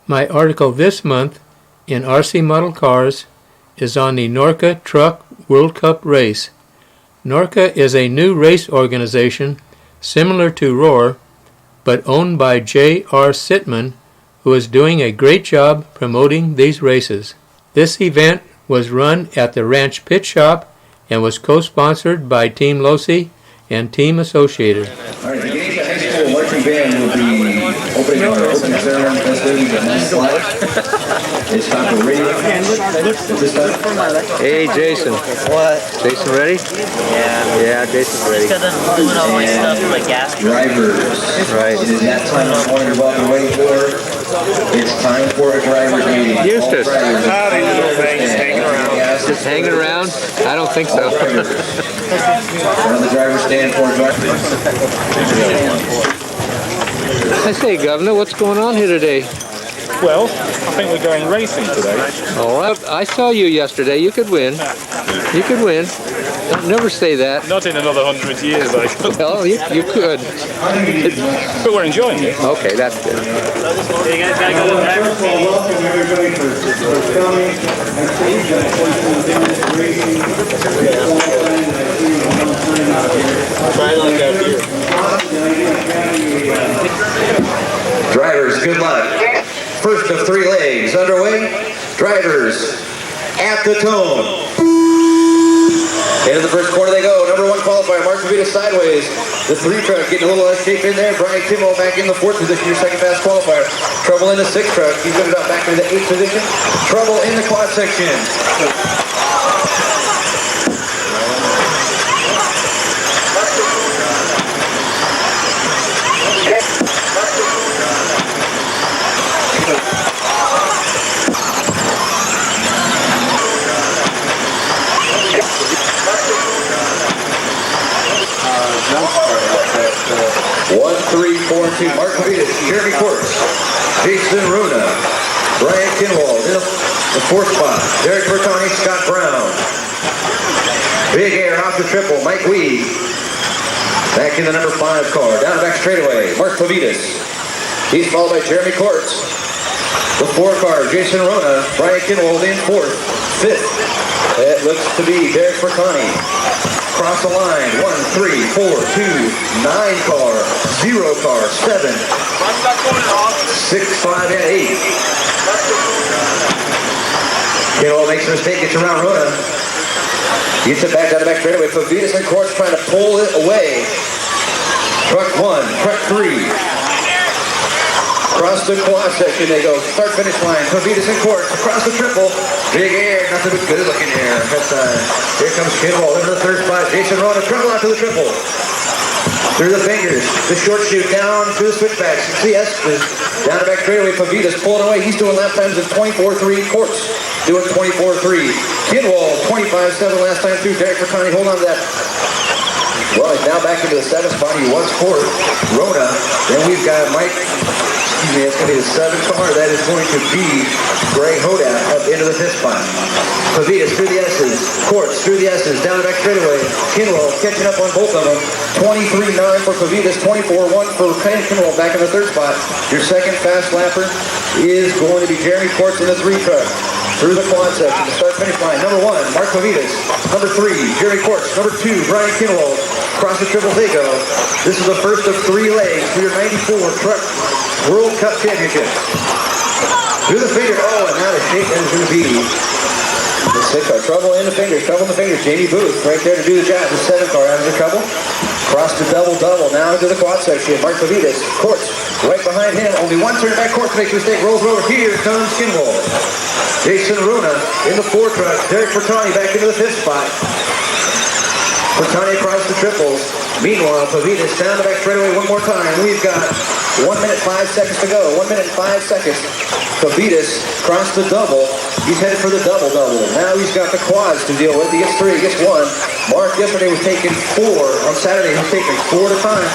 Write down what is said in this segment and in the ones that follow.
My article this month in RC Model Cars is on the NORCA Truck World Cup race. NORCA is a new race organization similar to ROAR, but owned by J.R. Sittman, who is doing a great job promoting these races. This event was run at the Ranch Pit Shop and was co-sponsored by Team Losi and Team Associated. All right, the Ganesha High School marching band will be opening our opening ceremony festivities at 9 o'clock. It's time for radio. Hey, Jason. What? Jason ready? Yeah. Yeah, Jason's ready. Because I'm doing all my stuff like gas. Drivers. Right. It is that time of morning you've all been waiting for. It's time for a driver's meeting. Eustace. Howdy, little things hanging around. Just hanging around? I don't think so. On the driver's stand for a driver. I say, Governor, what's going on here today? Well, I think we're going racing today. All right. I saw you yesterday. You could win. You could win. Don't never say that. Not in another 100 years, I think. Well, you could. But we're enjoying it. Okay, that's good. You guys gotta go to the driver's meeting. Welcome everybody for coming. Drivers, good luck. First of 3 legs underway. Drivers at the tone. Into the first corner they go. Number 1 qualifier, Mark Vita sideways. The 3 truck getting a little less shape in there. Brian Kimmel back in the 4th position, your second fast qualifier. Trouble in the 6th truck. He's got it up back into the 8th position. Trouble in the quad section. One, 3, 4, 2. Mark Vitas, Jeremy Quartz, Jason Runa, Brian Kinwald in the 4th spot. Derek Bertoni, Scott Brown. Big air off the triple, Mike Weed. Back in the number 5 car. Down the back straightaway, Mark Pavitas. He's followed by Jeremy Quartz. The 4 car, Jason Rona, Brian Kinwald in 4th. 5th, it looks to be Derek Bertoni. Cross the line, 1, 3, 4, 2, 9 car, 0 car, 7, 6, 5, and 8. Kinwald makes a mistake, gets around Rona. Gets it back down the back straightaway. Pavitas and Quartz trying to pull it away. Truck 1, truck 3. Across the quad section they go. Start finish line. Pavitas and Quartz across the triple. Big air. Nothing but good looking air. Here comes Kinwald into the 3rd spot. Jason Rona trouble out to the triple. Through the fingers. The short shoot down through the switchbacks. CS is down the back straightaway. Pavitas pulling away. He's doing lap times of 24.3. Quartz doing 24.3. Kinwald 25.7 last time through. Derek Bertoni, hold on to that. Well, he's now back into the 7th spot. He was 4th. Rona. Then we've got Mike. It's going to be the 7th car. That is going to be Greg Hodat up into the 5th spot. Pavitas through the S's. Quartz through the S's. Down the back straightaway. Kinwald catching up on both of them. 23.9 for Pavitas. 24.1 for Kinwald back in the 3rd spot. Your second fast lapper is going to be Jeremy Quartz in the 3 truck. Through the quad section. The start finish line. Number 1, Mark Pavitas. Number 3, Jeremy Quartz. Number 2, Brian Kinwald. Across the triple they go. This is the first of 3 legs for your 94 truck World Cup Championship. Through the fingers. Oh, and now the shape is going to be the 6 car. Trouble in the fingers. Trouble in the fingers. Jamie Booth right there to do the job. The 7 car out of the trouble. Cross the double-double. Now into the quad section. Mark Pavitas. Quartz right behind him. Only one turn back. Quartz makes a mistake. Rolls over. Here comes Kinwald. Jason Runa in the 4 truck. Derek Bertoni back into the 5th spot. Bertoni across the triples. Meanwhile, Pavitas down the back straightaway one more time. We've got 1 minute 5 seconds to go. 1 minute 5 seconds. Pavitas across the double. He's headed for the double-double. Now he's got the quads to deal with. He gets 3, he gets 1. Mark yesterday was taking 4. On Saturday, he was taking 4 at a time.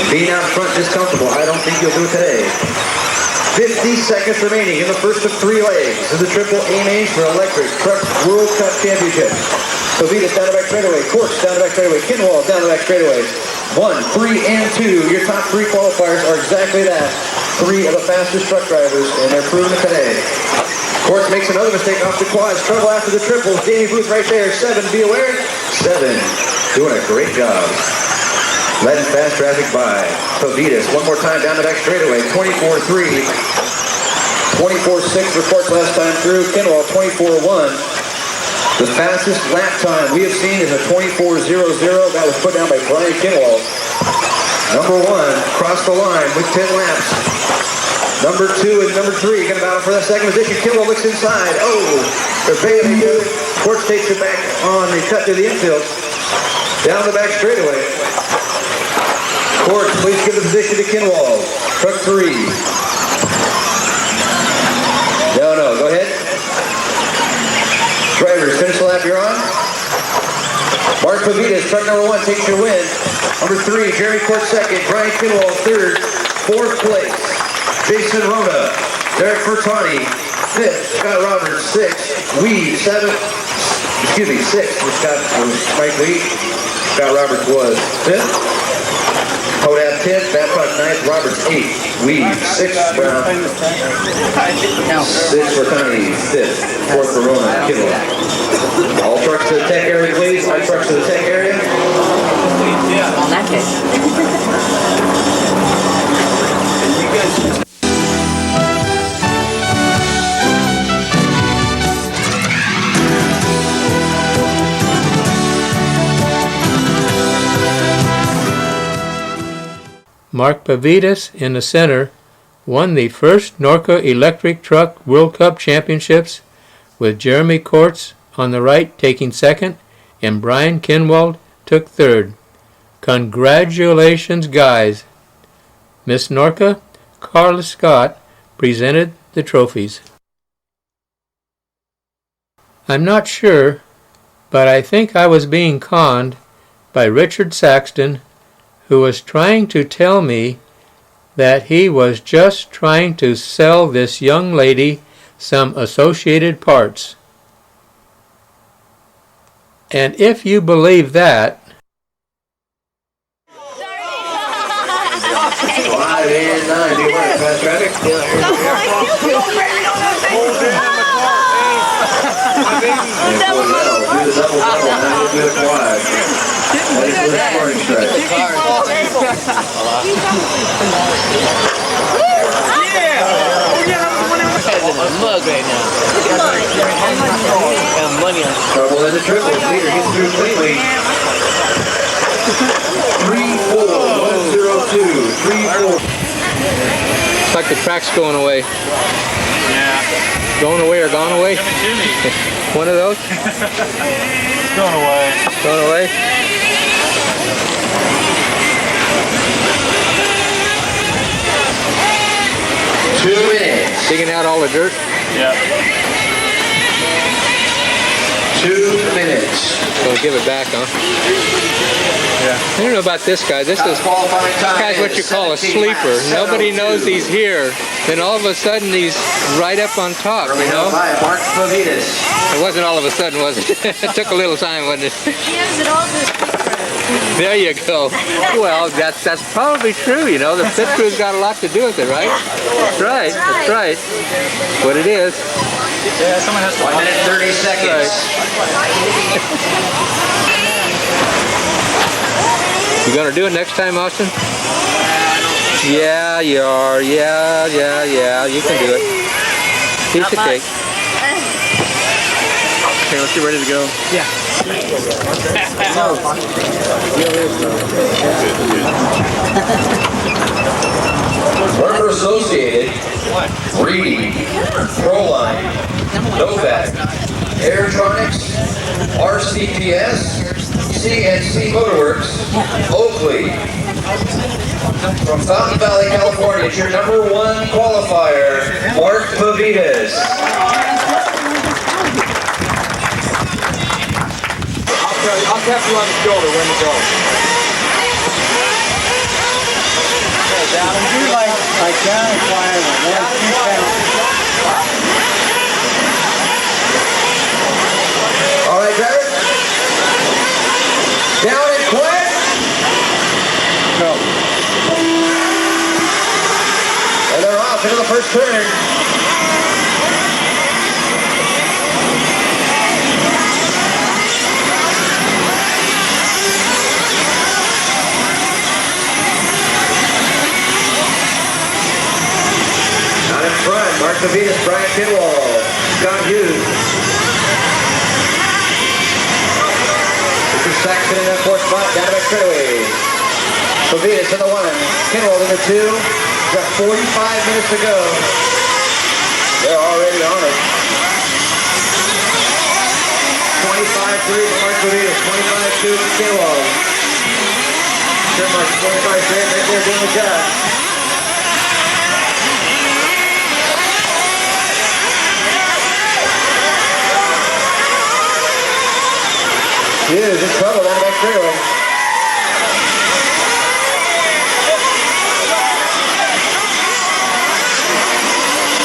Being out front is comfortable. I don't think he'll do it today. 50 seconds remaining in the first of 3 legs in the Triple A Main for Electric Truck World Cup Championship. Pavitas down the back straightaway. Quartz down the back straightaway. Kinwald down the back straightaway. 1, 3, and 2. Your top 3 qualifiers are exactly that. three of the fastest truck drivers, and they're proving it today. Courts makes another mistake off the quads. Trouble after the triple. Jamie Booth right there. 7, be aware. 7, doing a great job. Letting fast traffic by. Pavitas, one more time down the back straightaway. 24-3. 24-6 reports last time through. Kinwall, 24-1. The fastest lap time we have seen is a 24-0-0. That was put down by Brian Kinwall. Number 1, crossed the line with 10 laps. Number 2 and number 3 going to battle for that second position. Kinwall looks inside. Oh, they're bailing each other. Quartz takes it back on the cut to the infield. Down the back straightaway. Quartz, please give the position to Kinwall. Truck 3. No, go ahead. Drivers, finish the lap you're on. Mark Pavitas, truck number 1, takes your win. Number 3, Jeremy Quartz second. Brian Kinwall third. 4th place, Jason Rona. Derek Fertani, 5th. Scott Roberts, 6th. Weed, 7th. 6th. Mike Lee. Scott Roberts was 5th. Hodab 10th. Babcock 9th. Roberts 8th. Weed 6th. Brown 6th. Fertani 5th. 4th for Rona. Kinwall. All trucks to the tech area, please. All trucks to the tech area. On that case. Mark Pavitas in the center won the first Norca Electric Truck World Cup Championships, with Jeremy Quartz on the right taking second and Brian Kinwald took third. Congratulations, guys. Miss Norca, Carla Scott, presented the trophies. I'm not sure, but I think I was being conned by Richard Saxton, who was trying to tell me that he was just trying to sell this young lady some associated parts. And if you believe that, 5 and 9, do you want fast traffic? Mug right now. Got money on it. Trouble in the triple. Leader gets through cleanly. 3-4-1-0-2. 3-4. it's like the track's going away. Yeah. Going away or gone away? One of those? It's going away. Going away? Digging out all the dirt? Yeah. 2 minutes. So give it back, huh? Yeah. I don't know about this guy. This guy's what you call a sleeper. Nobody knows he's here. Then all of a sudden he's right up on top, you know? Mark Pavitas. It wasn't all of a sudden, was it? It took a little time, wasn't it? He has it all this picture. There you go. Well, that's probably true, you know. The pit crew's got a lot to do with it, right? That's right. That's right. What it is. Yeah, someone has to. 1 minute 30 seconds. You gonna do it next time, Austin? Yeah, you are. Yeah. You can do it. Piece of cake. Okay, let's get ready to go. Worker Associated, Reed, Proline, Novak, Airtronics, RCPS, CNC Motorworks, Oakley. From Fountain Valley, California, it's your number 1 qualifier, Mark Pavitas. I'll tap you on the shoulder when to go. Down and do like down and fire. All right, driver. Down and quick. Go. And first turn. Out in front, Mark Levinas, Brian Kidwall, Scott Hughes. Richard Saxon in that fourth spot, down to back straightaway. Levinas in the one, Kidwall in the two. Got 45 minutes to go. They're already on it. 25-3 for Mark Levinas, 25-2 for Kidwall. Sure, Mark, 25-3 right there doing the job. Hughes in trouble down the back straightaway.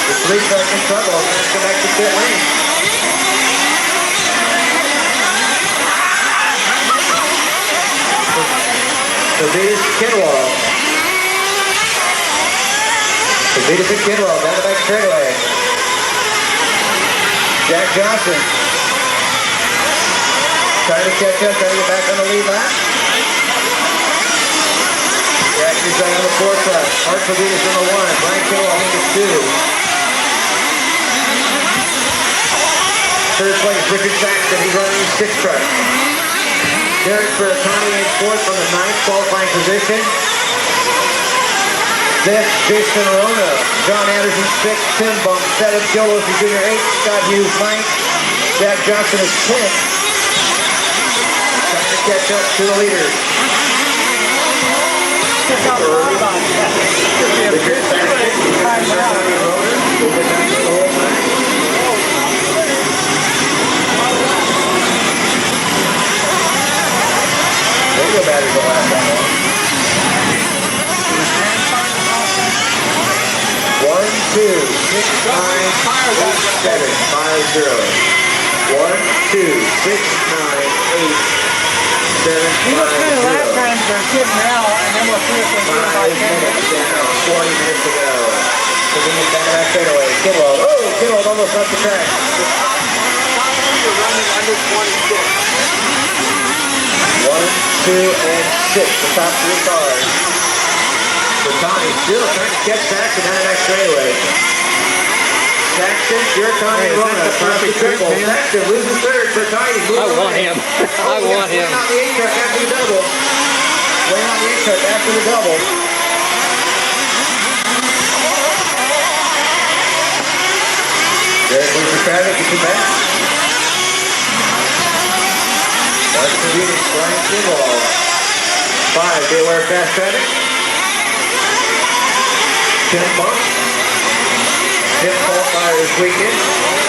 The three truck in trouble. Let's go back to pit lane. Levinas and Kidwall. Levinas and Kidwall down the back straightaway. Jack Johnson trying to catch up, trying to get back on the lead lap. Jack is on the fourth truck. Art Levinas in the one. Brian Kidwall in the two. Third place, Richard Saxton. He's running the sixth truck. Derek Bertani in fourth from the ninth qualifying position. Fifth, Jason Arona. John Anderson sixth. Tim Bump seventh. Joe Wilson Jr. eighth. Scott Hughes ninth. Jack Johnson is 10th. Trying to catch up to the leaders. Richard Saxton. Radio batteries don't last that long. 1, 2, 6, 9, 8, 7, 5, 0. 1, 2, 6, 9, 8, 7, 5, 0. last time for Kid Mel, and then we'll see if we can 5 minutes down, 20 minutes to go. Continues down the back straightaway. Kidwell. Oh, Kidwell almost off the track. You're running under 26. 1, 2, and 6, the top three cars. So Tommy still trying to catch Saxon out of that straightaway. Saxon, Shirotani, and Rona across the triple. Saxon loses third for Tommy. I want him. I want him. Waiting on the 8 truck after the double. Waiting on the 8 truck after the double. Derek loses traffic, gets you back. Mark Levinas, Brian Kidwall. 5, be aware of fast traffic. Tim Bump. 5th qualifier this weekend.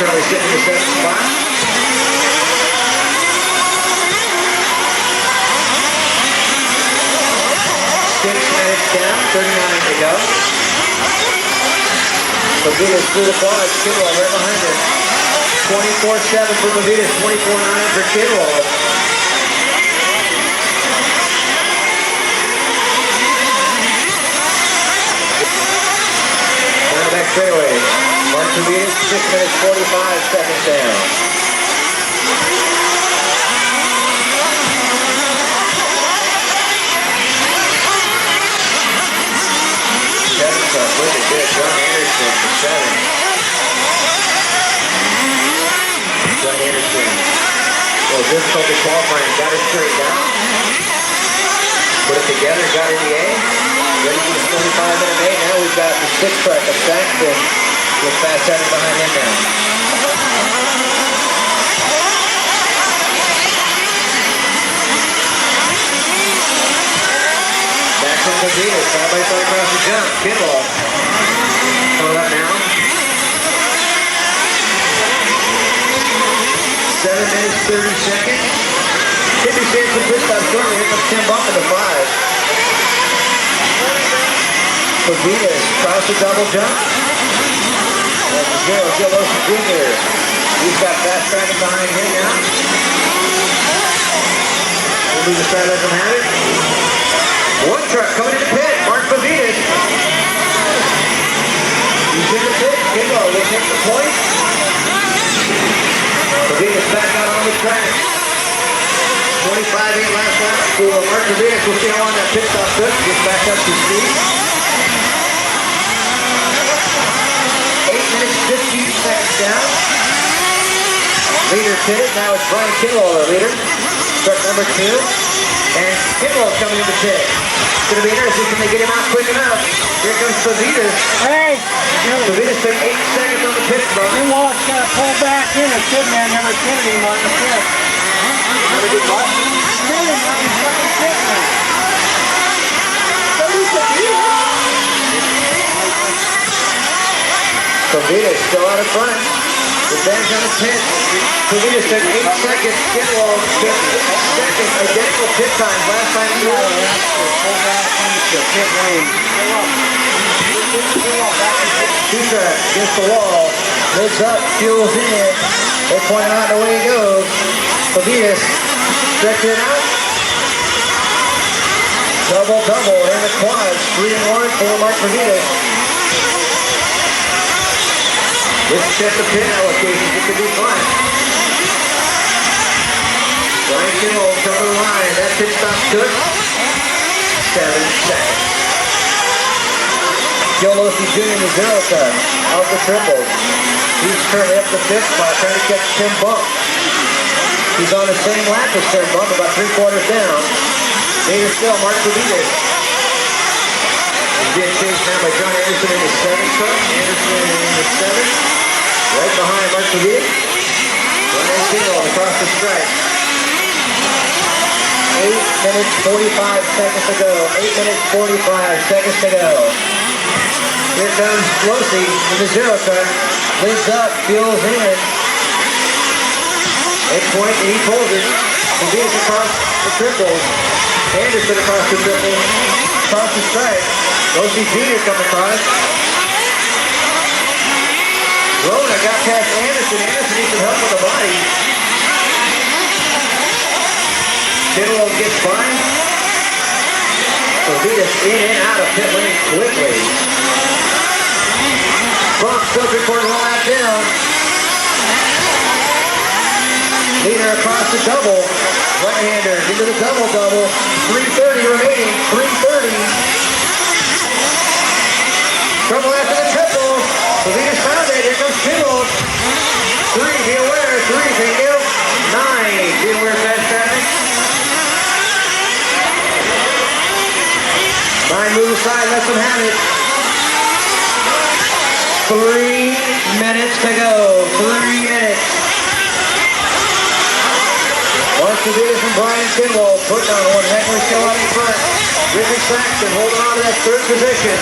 Currently sitting in the 7th spot. Six minutes down, 39 to go. Levinas through the quads, Kidwall right behind him. 24-7 for Levinas, 24-9 for Kidwall. Back straightaway. Mark Levinas, 6 minutes 45 seconds down. Seventh up, look at this. John Anderson for 7. John Anderson. Well, difficulty qualifying, got it straight down. Put it together, got in the A. Ready for the 45-minute main. Now we've got the 6th truck of Saxton with fast traffic behind him now. Saxton and Levinas, side by side across the jump. Kidwall coming up now. 7 minutes, 30 seconds. Could be safe for pit stop shortly. Here comes Tim Bump in the 5. Levinas tries to double jump. That's Joe Wilson Jr. He's got fast traffic behind him now. We'll do the start, let them have it. One truck coming into pit. Mark Levinas. He's for Mark Davis. We'll see how long that pit stop took. Gets back up to speed. 8 minutes, 15 seconds down. Leader pitted. Now it's Brian Kimball, our leader. Truck number 2. And Kimball's coming in the pit. It's going to be interesting. Can they get him out quick enough? Here comes Favitas. Hey! Favitas took 8 seconds on the pit stop. You want to pull back in and Kid Man never kidded him on the pit. Never did what? Kidded him on the fucking pit man. Favitas still out in front. The bench on the pit. Favitas took 8 seconds. Skidwall took 8 seconds. Identical pit times last time he was. Pull back into the pit lane. Two-track against the wall. Lids up, fuels in. They point out the way he goes. Favitas stretching it out. Double in the quads. 3 and 1 for Mark Favitas. This is just the pit allocations. It could be fun. Brian Kimball coming to the line. That pit stop took 7 seconds. Joe Losey Jr. in the zero cut out the triple. He's currently up the 5th spot trying to catch Tim Bump. He's on the same lap as Tim Bump, about 3/4 down. Later still, Mark Favitas. He's being chased now by John Anderson in the 7th truck. Anderson in the 7th. Right behind Mark Favitas. Brian Kimball across the stripe. 8 minutes, 45 seconds to go. 8 minutes, 45 seconds to go. Here comes Losey in the zero cut. Lids up, fuels in. They point and he pulls it. Favitas across the triple. Anderson across the triple. Across the stripe. Losey Jr. coming across. Rona got past Anderson. Anderson needs some help with the body. Kimball gets by. Favitas in and out of pit lane quickly. Bump still 3/4 lap down. Leader across the double. Right-hander into the double-double. 3:30 remaining. 3:30. Trouble after the triple. Favitas found it. Here comes Kimball. 3, be aware. 3, thank you. 9, be aware, fast traffic. 9 move aside, let them have it. 3 minutes to go. 3 minutes. Mark Favitas and Brian Kimball putting on one heck of a show out in front. Richard Saxton holding on to that 3rd position.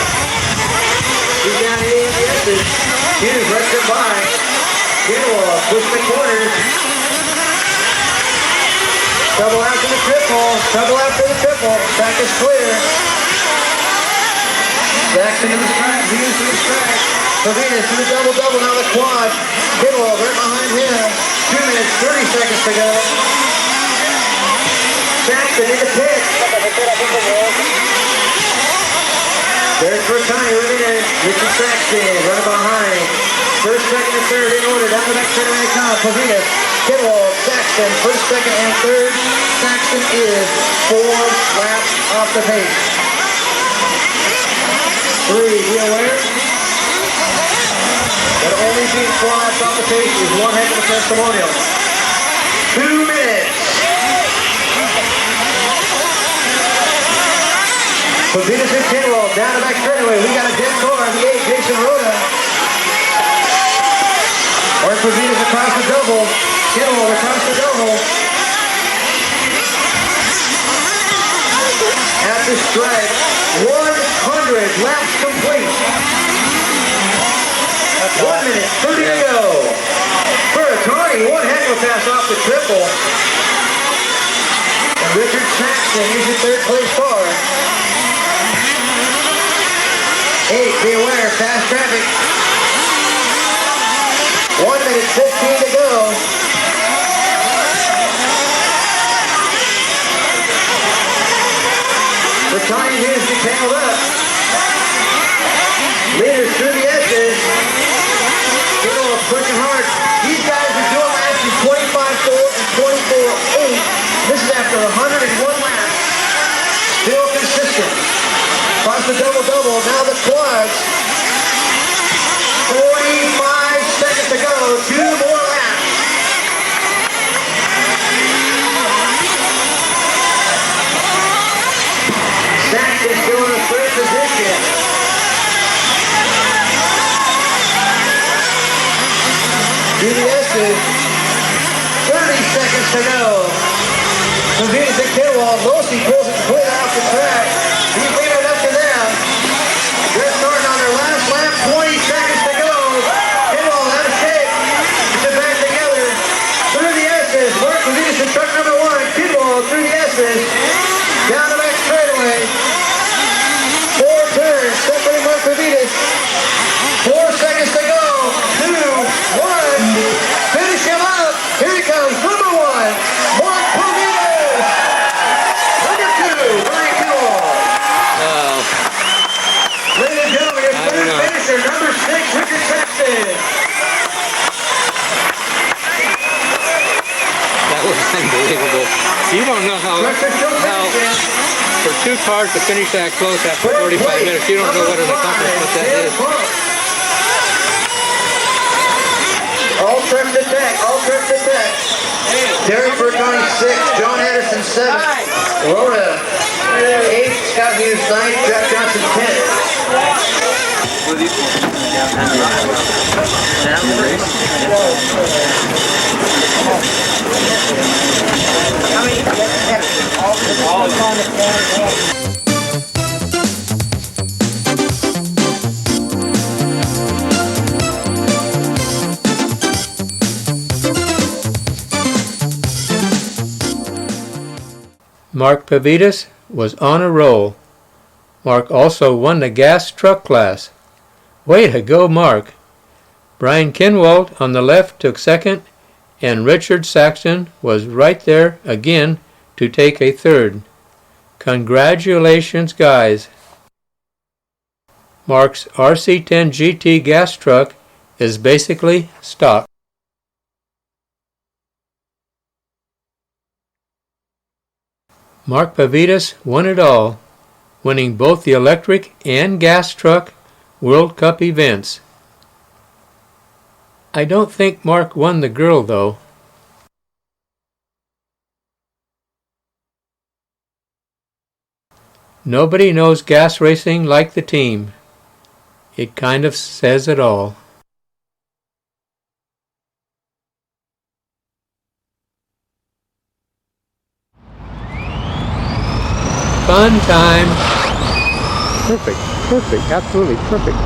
He's down to the S's. Hughes right there by. Kimball pushing the corners. Double after the triple. Double after the triple. Back is clear. Saxton to the strike. Hughes to the strike. Favitas to the double-double, now the quad. Kimball right behind him. 2 minutes, 30 seconds to go. Saxton in the pit. There's for Tony Rivera. Richard Saxton running behind. 1st, 2nd, and 3rd in order. Down the back center they come. Favitas, Kimball, Saxton, 1st, 2nd, and 3rd. Saxton is 4 laps off the pace. 3, be aware. But only being 4 laps off the pace is one heck of a testimonial. 2 minutes. Favitas and Kimball down the back straightaway. We got a dead car on the 8, Jason Rhoda. Mark Favitas across the double. Kimball across the double. At the stripe, 100 laps complete. 1 minute, 30 to go. Carney, one heck of a pass off the triple. And Richard Saxton is your 3rd place car. 8, be aware, fast traffic. 1 minute, 15 to go. The time is to tangled up. Leaders through the edges. Kimball pushing hard. These guys are doing laps in 25-4 and 24-8. This is after 101 laps. second. DDS is 30 seconds to go. Convenience at Kinwald. Mosi pulls it clear off the track. He's leaving it up to them. They're starting on their last lap. 20 seconds to go. Kinwald out of shape. Gets it back together. Through the S's. Mark Convenience in truck number 1. Kinwald through the S's. Down the back straightaway. 4 turns. Separating Mark Convenience. 4 seconds to go. 2, 1. Finish him up. Here he comes. Number 1. Mark Convenience. Number 2. Brian Kinwald. Ladies and gentlemen, your third finisher, number 6, Richard Saxton. That was unbelievable. You don't know how for 2 cars to finish that close after 45 minutes, you don't know what an accomplishment that is. All trips to tech, all trips to tech. Derek Bertoni 6, John Anderson 7, Rhoda 8, Scott Hughes 9, Jeff Johnson 10. Mark Pavitas was on a roll. Mark also won the gas truck class. Way to go, Mark. Brian Kinwald on the left took second, and Richard Saxton was right there again to take a third. Congratulations, guys. Mark's RC10 GT gas truck is basically stock. Mark Pavitas won it all, winning both the electric and gas truck World Cup events. I don't think Mark won the girl, though. Nobody knows gas racing like the team. It kind of says it all. Fun time. Perfect, absolutely perfect.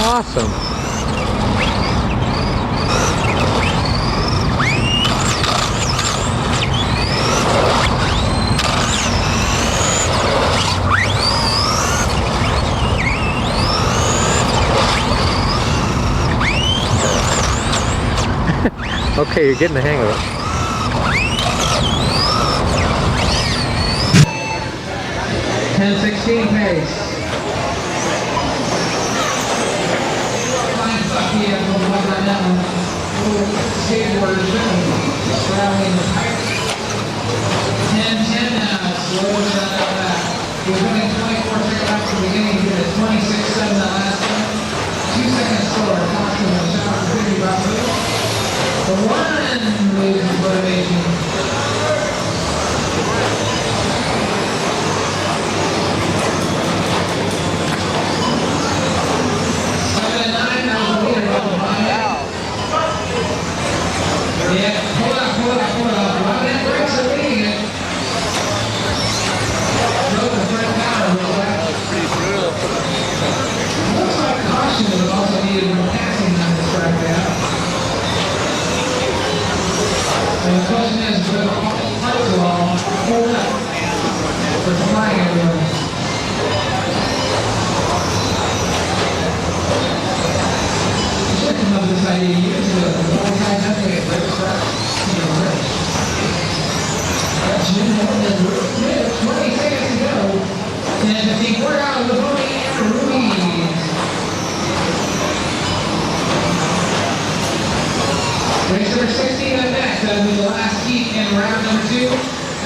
Awesome. Okay, you're getting the hang of it. $10.16 pace. Skateboarders traveling the pipe. 10-10 now, slow down that. He was running 24 seconds after the beginning, he did a 26.7 the last one. 2 seconds slower, caution the shot for 50 about the one loses motivation.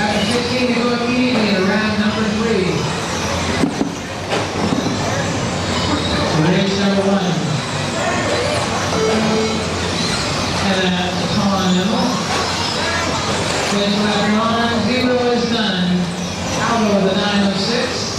After 16 to go immediately to round number 3. Race number 1. And come on, Nemo. Finish lap 1, 0 is done. Out over the 906.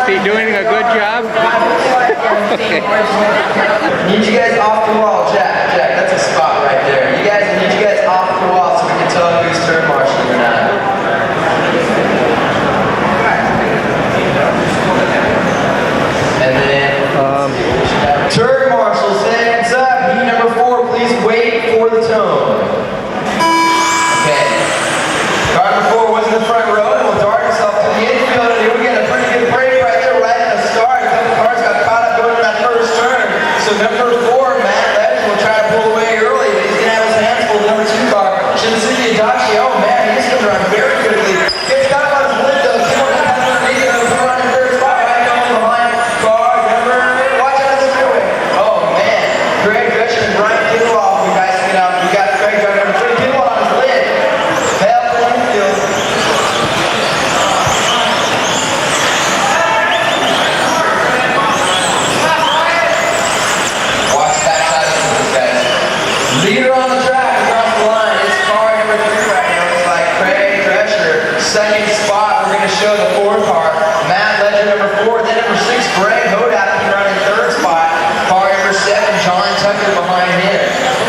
Is he doing a good job? Okay. Need you guys off the wall, Jack. Jack, that's a spot right there. You guys need you guys off the wall so we can tell who's turn marshaling or not. And then turn marshals, hands up. Heat number 4, please wait for the tone. Okay. Car number 4 was in the front row and will dart himself to the infield, and here we get a pretty good break right there, right at the start. A couple cars got caught up going to that first turn. So number 4, Matt Ledge, will try to pull away early, but he's going to have his hands full. Number 2 car, Shinsuke Adachi. Oh man, he's coming around very quickly. Gets caught on his lid though. He won't have underneath him. He's running third spot right down behind car number. Watch out this freeway. Oh man, Greg Drescher and Brian Kinlaw. You guys get out. We got Greg Drescher number 3 Kinlaw on his lid. Hell infield. Watch that side of this, guys. Leader on the track across the line is car number 3 right now. It's like Craig Drescher. Second spot, we're going to show the 4th car. Matt Ledger number 4. Then number 6, Greg Hodak running 3rd spot. Car number 7, John Tucker behind him.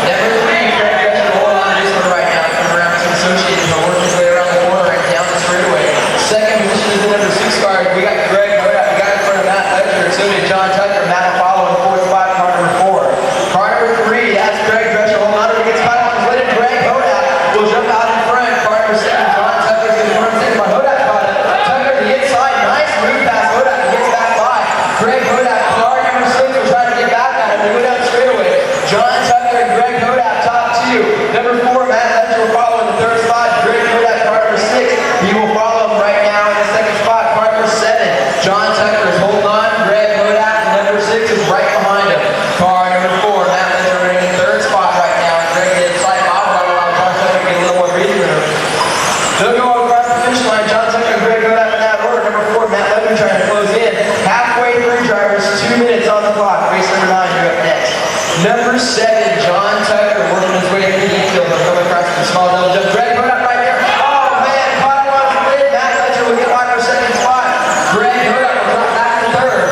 Number 3, Craig Drescher holding on to this one right now. Coming around to Associated and working his way around the corner and down the straightaway. Second position is the number 6 car. We got Greg Hodak. We got in front of Matt Ledger. So did John Tucker. Matt will follow in 4th spot, car number 4. Car number 3, that's Greg Drescher holding on to it. Gets caught on his lid, and Greg Hodak will jump out in front. Car number 7, John Tucker's going to run in, but Hodak caught it. Tucker to the inside, nice move past Hodak. He gets back by. Greg Hodak, car number 6 will try to get back at him. They go down the straightaway. John Tucker and Greg Hodak top 2. Number 4, Matt Ledger will follow in the 3rd spot. Greg Hodak, car number 6. He will follow him right now in the 2nd spot. Car number 7. John Tucker is holding on. Greg Hodak, number 6 is right behind him. Car number 4, Matt Ledger running in 3rd spot right now. And Greg gets side bottom right allow John Tucker to get a little more breathing room. They'll go across the finish line. John Tucker and Greg Hodak in that order. Number 4, Matt Ledger trying to close in. Halfway through, drivers, 2 minutes on the clock. Race number 9, you're up next. Number 7, John Tucker working his way through the infield. They'll come across the small double jump. Greg Hodak right there. Oh man, caught him on his lid. Matt Ledger will get by for 2nd spot. Greg Hodak will drop back to 3rd.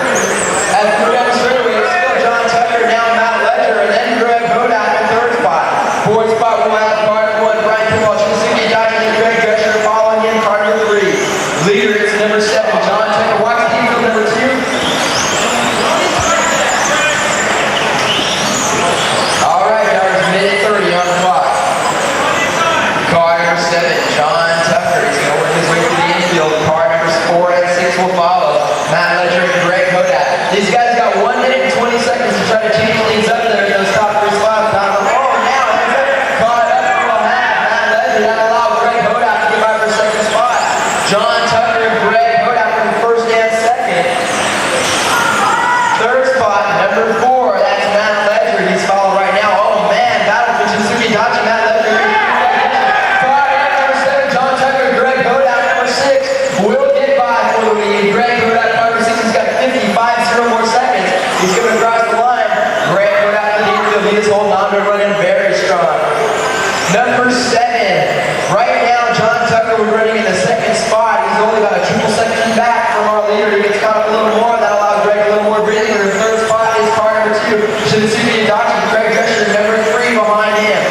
As we go down the straightaway, it's still John Tucker, now Matt Ledger, and then Greg Hodak in 3rd spot. 4th spot, we'll have car number 1, Brian Kimball, Shinsuke Adachi, and Greg Drescher following in car number 3. Leader is number 7, John Tucker. Watch the infield, number 2. All right, drivers, minute 30 on the clock. Car number 7, John Tucker. He's going to work his way through the infield. Car numbers 4 and 6 will follow. Matt Ledger and Greg Hodak. These guys got 1 minute and 20 seconds to try to change things up there in those top 3 spots. Now, caught up for a half. Matt Ledger not allow Greg Hodak to get by for 2nd spot. John Tucker and Greg Hodak for the 1st and 2nd. 3rd spot, number 4. That's Matt Ledger. He's following right now. Oh man, battle for Shinsuke Adachi. Matt Ledger. Car number 7, John Tucker, Greg Hodak, number 6. Will get by for the lead. Greg Hodak, number 6, he's got 55 more seconds. He's coming across the line. Greg Hodak to the infield. He is holding on to running very strong. Number 7. Right now, John Tucker was running in the 2nd spot. He's only about a triple second back from our leader. He gets caught up a little more. That allows Greg a little more breathing. In the 3rd spot is car number 2, Shinsuke Adachi. Greg Drescher, number 3 behind him.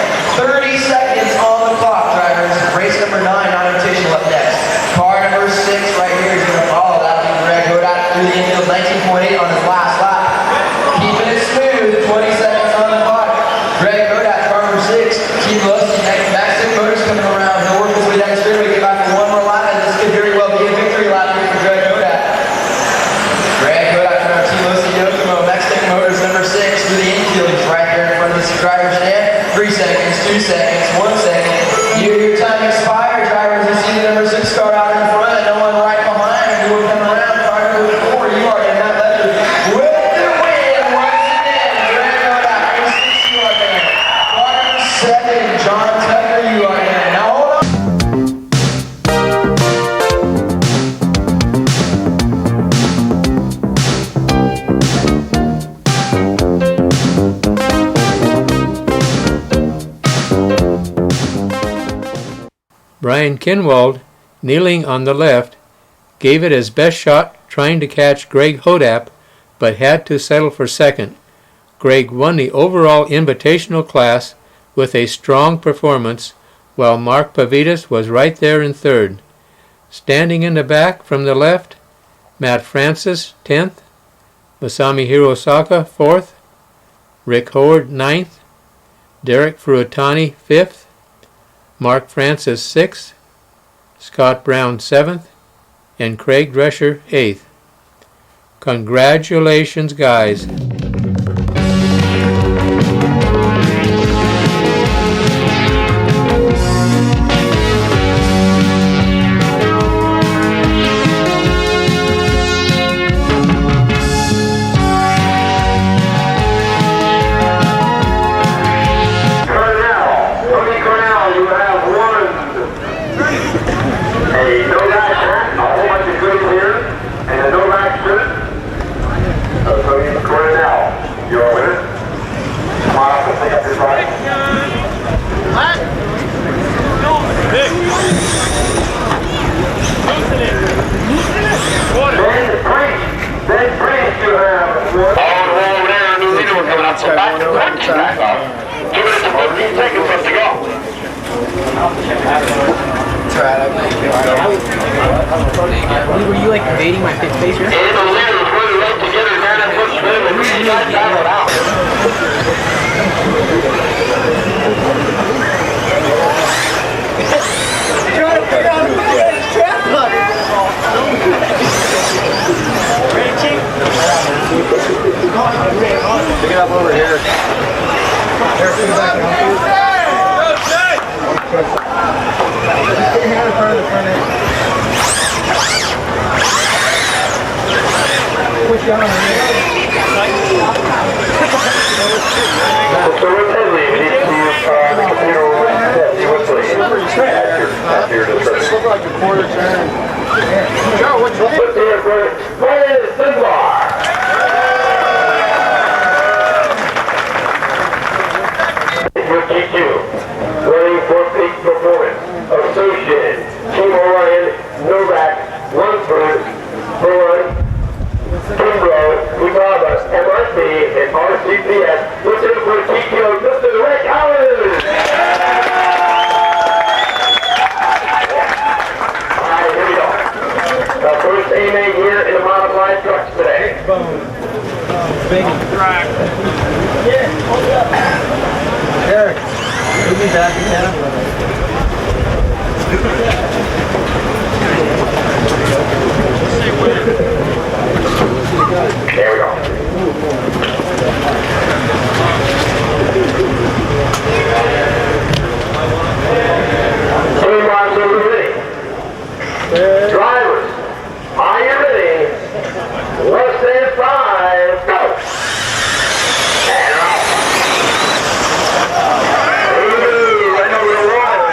30 seconds on the clock, drivers. Race number 9, non-invitational up next. Car number 6 right here is going to follow. That'll be Greg Hodak through the infield, 19.8 on his last lap. Keeping it smooth, 20 seconds on the clock. Greg Hodak, car number 6. Keep Husting, back 6 motors coming around. He'll work his way down the straightaway, get back for 1 more lap, and this could very well be a victory lap here for Greg Hodak. Greg Hodak from our Team Husting Yokomo, Mexican Motors, number 6 through the infield. He's right there in front of the driver's stand. 3 seconds, 2 seconds, 1 second. Your time expired, drivers. You see the number 6 car out in front, and no one right behind, and you will come around. Car number 4, you are in that Ledger. With the win, once again, Greg Hodak, number 6, you are there. Car number 7, John Tucker, you are there. Now hold on. Brian Kinwald, kneeling on the left, gave it his best shot trying to catch Greg Hodap, but had to settle for second. Greg won the overall invitational class with a strong performance, while Mark Pavitas was right there in third. Standing in the back from the left, Matt Francis, 10th, Masami Hirosaka, 4th, Rick Howard, 9th, Derek Fruitani, 5th, Mark Francis, 6th, Scott Brown, 7th, and Craig Drescher, 8th. Congratulations, guys. Were you like evading my face here? Pick it up over here. Push down on the look like a quarter turn. Joe, what's your name? My name is Sinbar. Running for peak performance. Associated. Team Orion, Novak, Lunsford, Bruin, Kimbrough, Utaba, MRC, and RCPS. Listen for TKO, Mr. Rick Allen. Alright, here we go. The first AMA here in the modified trucks today. Big track. Yeah, hold it up. Eric, give me that, Hannah. There we go. Team marshal, are you ready? Drivers, are you ready? Less than 5, go! And off. Ooh, I know we're rolling.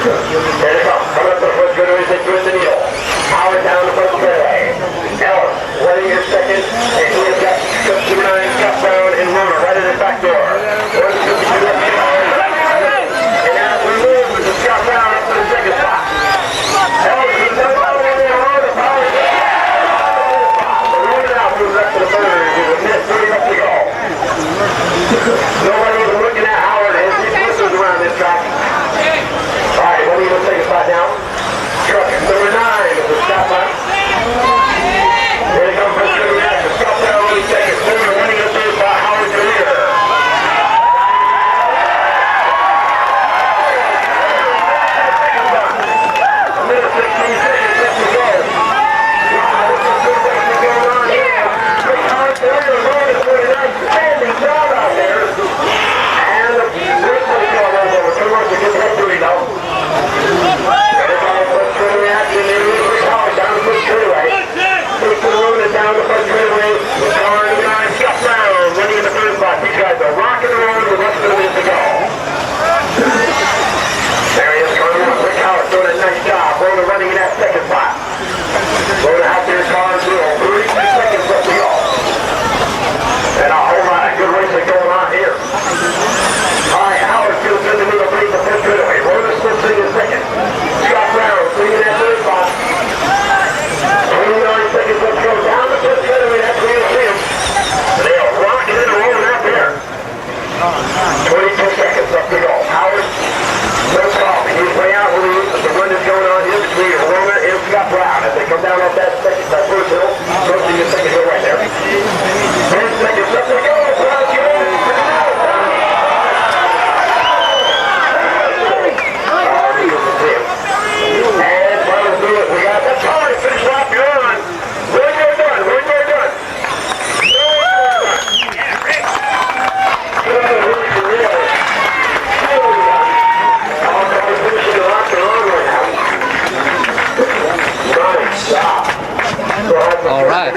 There they come. Coming up to the first straightaway, they twist the needle. Howard down the first straightaway. Ellis, winning your second, and he has got Cup 9, Cup Brown, and Runner right at the back door. And as we move, the Cup Brown up to the second spot. Ellis is the bottom of the road, the power is the runner out moves up to the third, with a minute 30 left to go. Nobody even looking at Howard as he whistles around this track. All right, we'll leave the second spot down. Truck number 9 is the stop line. Here they come first to the left. The stop down on the second. Silver winning the third spot. Howard Career. A minute 16 seconds left to go. Wow, this is good racing going on here. Great Howard Career rolling for a nice standing job out there. And the race was going over. 2 months to get that doing now. Down the first straightaway, car number 9, Scott Brown, running in the third spot. These guys are rocking and rolling with less than a minute to go. There he is, coming up. Rick Howard doing a nice job. Rona running in that second spot. Rona out there, car and wheel. 32 seconds left to go. And a whole lot of good racing going on here. All right, Howard feels good to move up the first straightaway. Rona still sitting in second. Scott Brown sitting in that third spot. 29 seconds left to go. Down the first straightaway, that's where you'll see him. They are rocking and rolling out there. 22 seconds left to go. Howard, no problem. He's way out where the run is going on here between Rona and Scott Brown. As they come down off that first hill, close to your second hill right there. 10 seconds left to go. Brown's going. And Brown's doing it. We got the time to finish off your run. When you're done. When you're done. All right.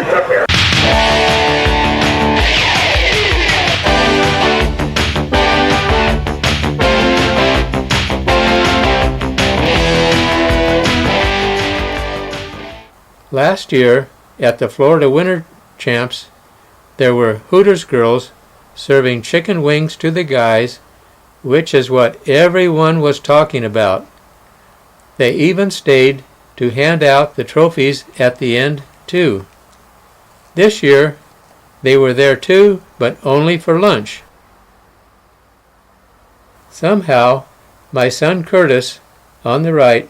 Last year, at the Florida Winter Champs, there were Hooters girls serving chicken wings to the guys, which is what everyone was talking about. They even stayed to hand out the trophies at the end, too. This year, they were there too, but only for lunch. Somehow, my son Curtis, on the right,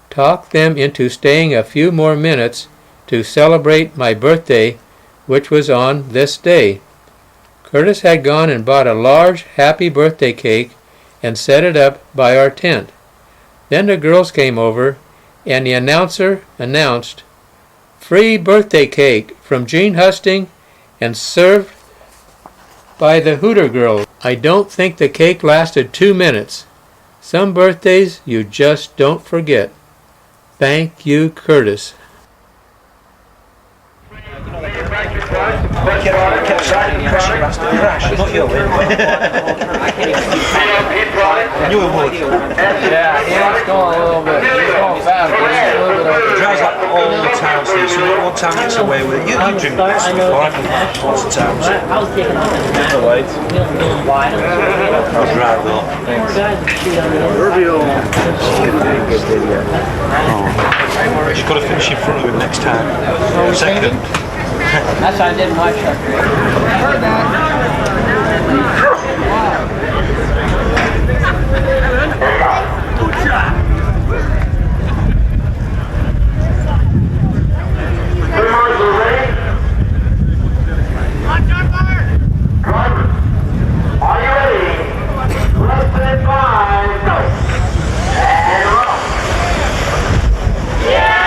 talked them into staying a few more minutes to celebrate my birthday, which was on this day. Curtis had gone and bought a large happy birthday cake and set it up by our tent. Then the girls came over, and the announcer announced, "Free birthday cake from Gene Husting and served by the Hooter girls." I don't think the cake lasted 2 minutes. Some birthdays you just don't forget. Thank you, Curtis. Not your win. You would. Yeah, he's going a little bit. He's going fast, but he's a little bit over. He drives like all the time, so one time gets away with it. You drink this before I can lots of times. I was taking off the lights. wide. I was right though. Oh. She's got to finish in front of him next time. Second. That's why I did my truck. I heard that. Are you ready? Less than 5, go! And roll! Yeah!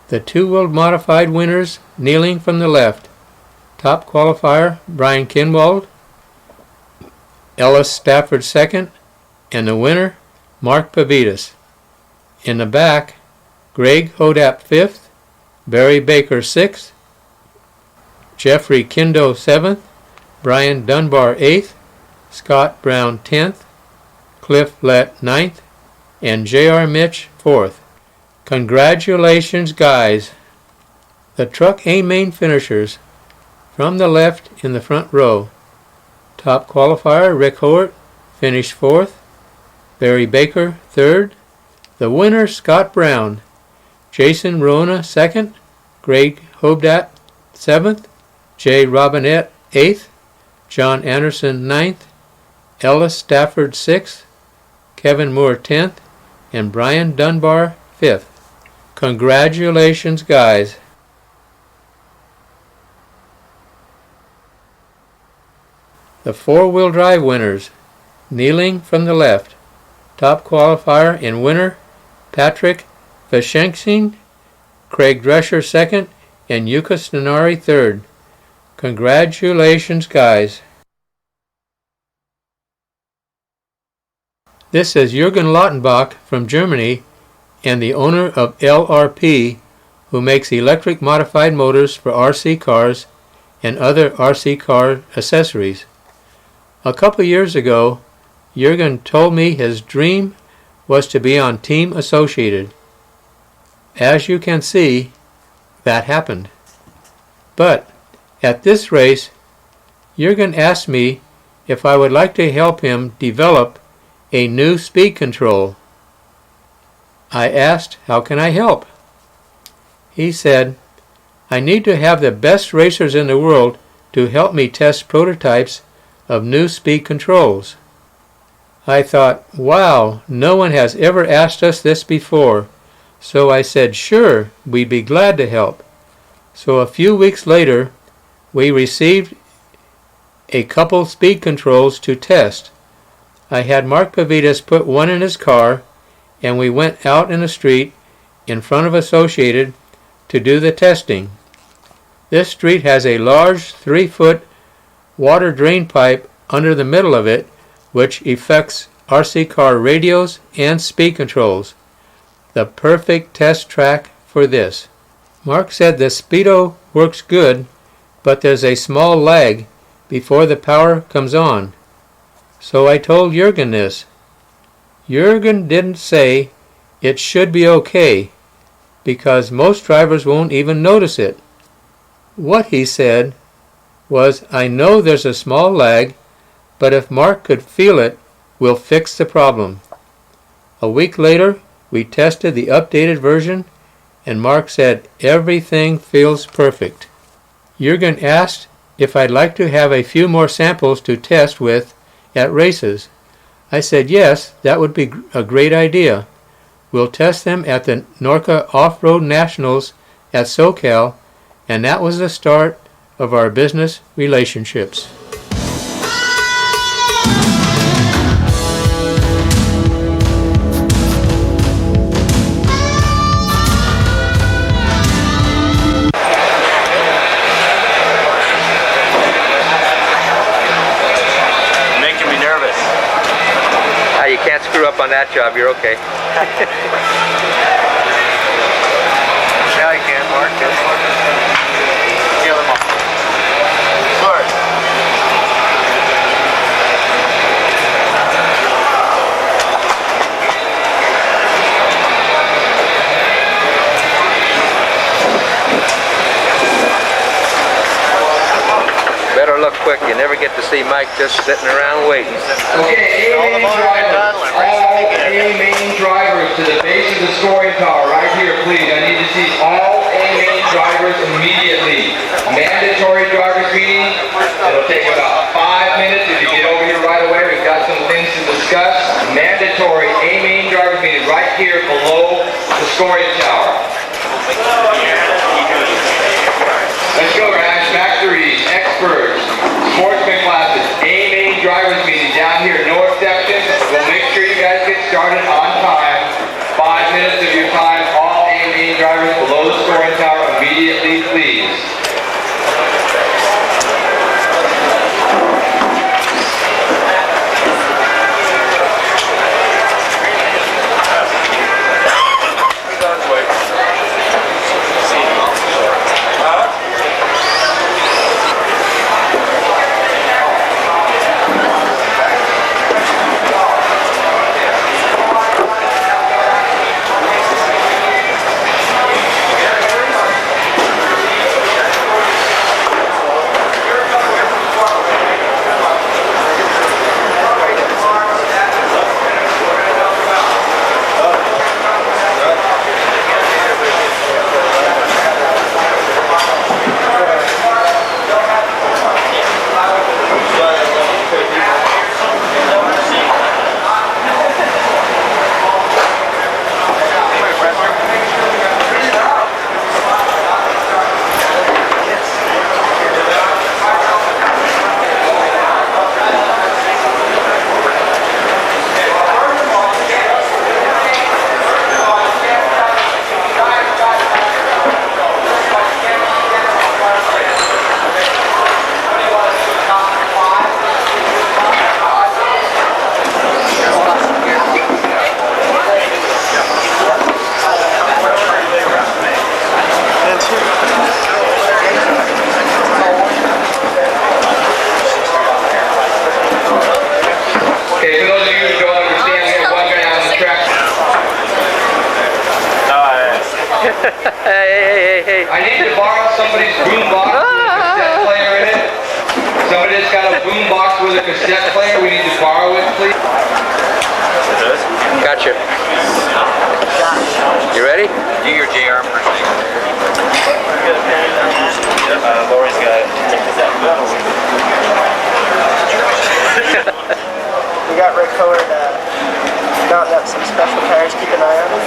The two-wheel modified winners kneeling from the left. Top qualifier Brian Kinwald, Ellis Stafford second, and the winner Mark Pavitas. In the back, Greg Hodap fifth, Barry Baker sixth, Jeffrey Kindo seventh, Brian Dunbar eighth, Scott Brown 10th, Cliff Lett 9th, and J.R. Mitch 4th. Congratulations, guys. The truck A main finishers from the left in the front row. Top qualifier Rick Howard finished 4th, Barry Baker 3rd, the winner Scott Brown, Jason Rona 2nd, Greg Hobdat 7th, Jay Robinette 8th, John Anderson 9th, Ellis Stafford 6th, Kevin Moore 10th, and Brian Dunbar 5th. Congratulations, guys. The four-wheel drive winners, kneeling from the left. Top qualifier and winner, Patrick Vashenksing, Craig Drescher 2nd, and Yuka Stenari 3rd. Congratulations, guys. This is Jürgen Lautenbach from Germany and the owner of LRP, who makes electric modified motors for RC cars and other RC car accessories. A couple years ago, Jürgen told me his dream was to be on Team Associated. As you can see, that happened. But at this race, Jürgen asked me if I would like to help him develop a new speed control. I asked, how can I help? He said, I need to have the best racers in the world to help me test prototypes of new speed controls. I thought, wow, no one has ever asked us this before. So I said, sure, we'd be glad to help. So a few weeks later, we received a couple speed controls to test. I had Mark Pavitas put one in his car, and we went out in the street in front of Associated to do the testing. This street has a large 3-foot water drain pipe under the middle of it, which affects RC car radios and speed controls. The perfect test track for this. Mark said the Speedo works good, but there's a small lag before the power comes on. So I told Jürgen this. Jürgen didn't say it should be okay, because most drivers won't even notice it. What he said was, I know there's a small lag, but if Mark could feel it, we'll fix the problem. A week later, we tested the updated version, and Mark said everything feels perfect. Jürgen asked if I'd like to have a few more samples to test with at races. I said yes, that would be a great idea. We'll test them at the Norca Off-Road Nationals at SoCal, and that was the start of our business relationships. Making me nervous. You can't screw up on that job, you're okay. Now you can, Mark. Kill them all. Sorry. Better look quick, you never get to see Mike just sitting around waiting. Okay, A main drivers to the base of the scoring tower right here, please. I need to see all A main drivers immediately. Mandatory drivers meeting. It'll take about 5 minutes if you get over here right away. We've got some things to discuss. Mandatory A main drivers meeting right here below the scoring tower. Let's go, Rash. Factories, experts, sportsman classes, A main drivers meeting down here, no exceptions. We'll make sure you guys get started on time. 5 minutes of your time, all A main drivers below the scoring tower immediately, please. Hey. I need to borrow somebody's boombox with a cassette player in it. Somebody that's got a boombox with a cassette player, we need to borrow it, please. Gotcha. You ready? Do your JR impersonation. Lori's got it. We got red colored mounting up some special tires, keep an eye on it.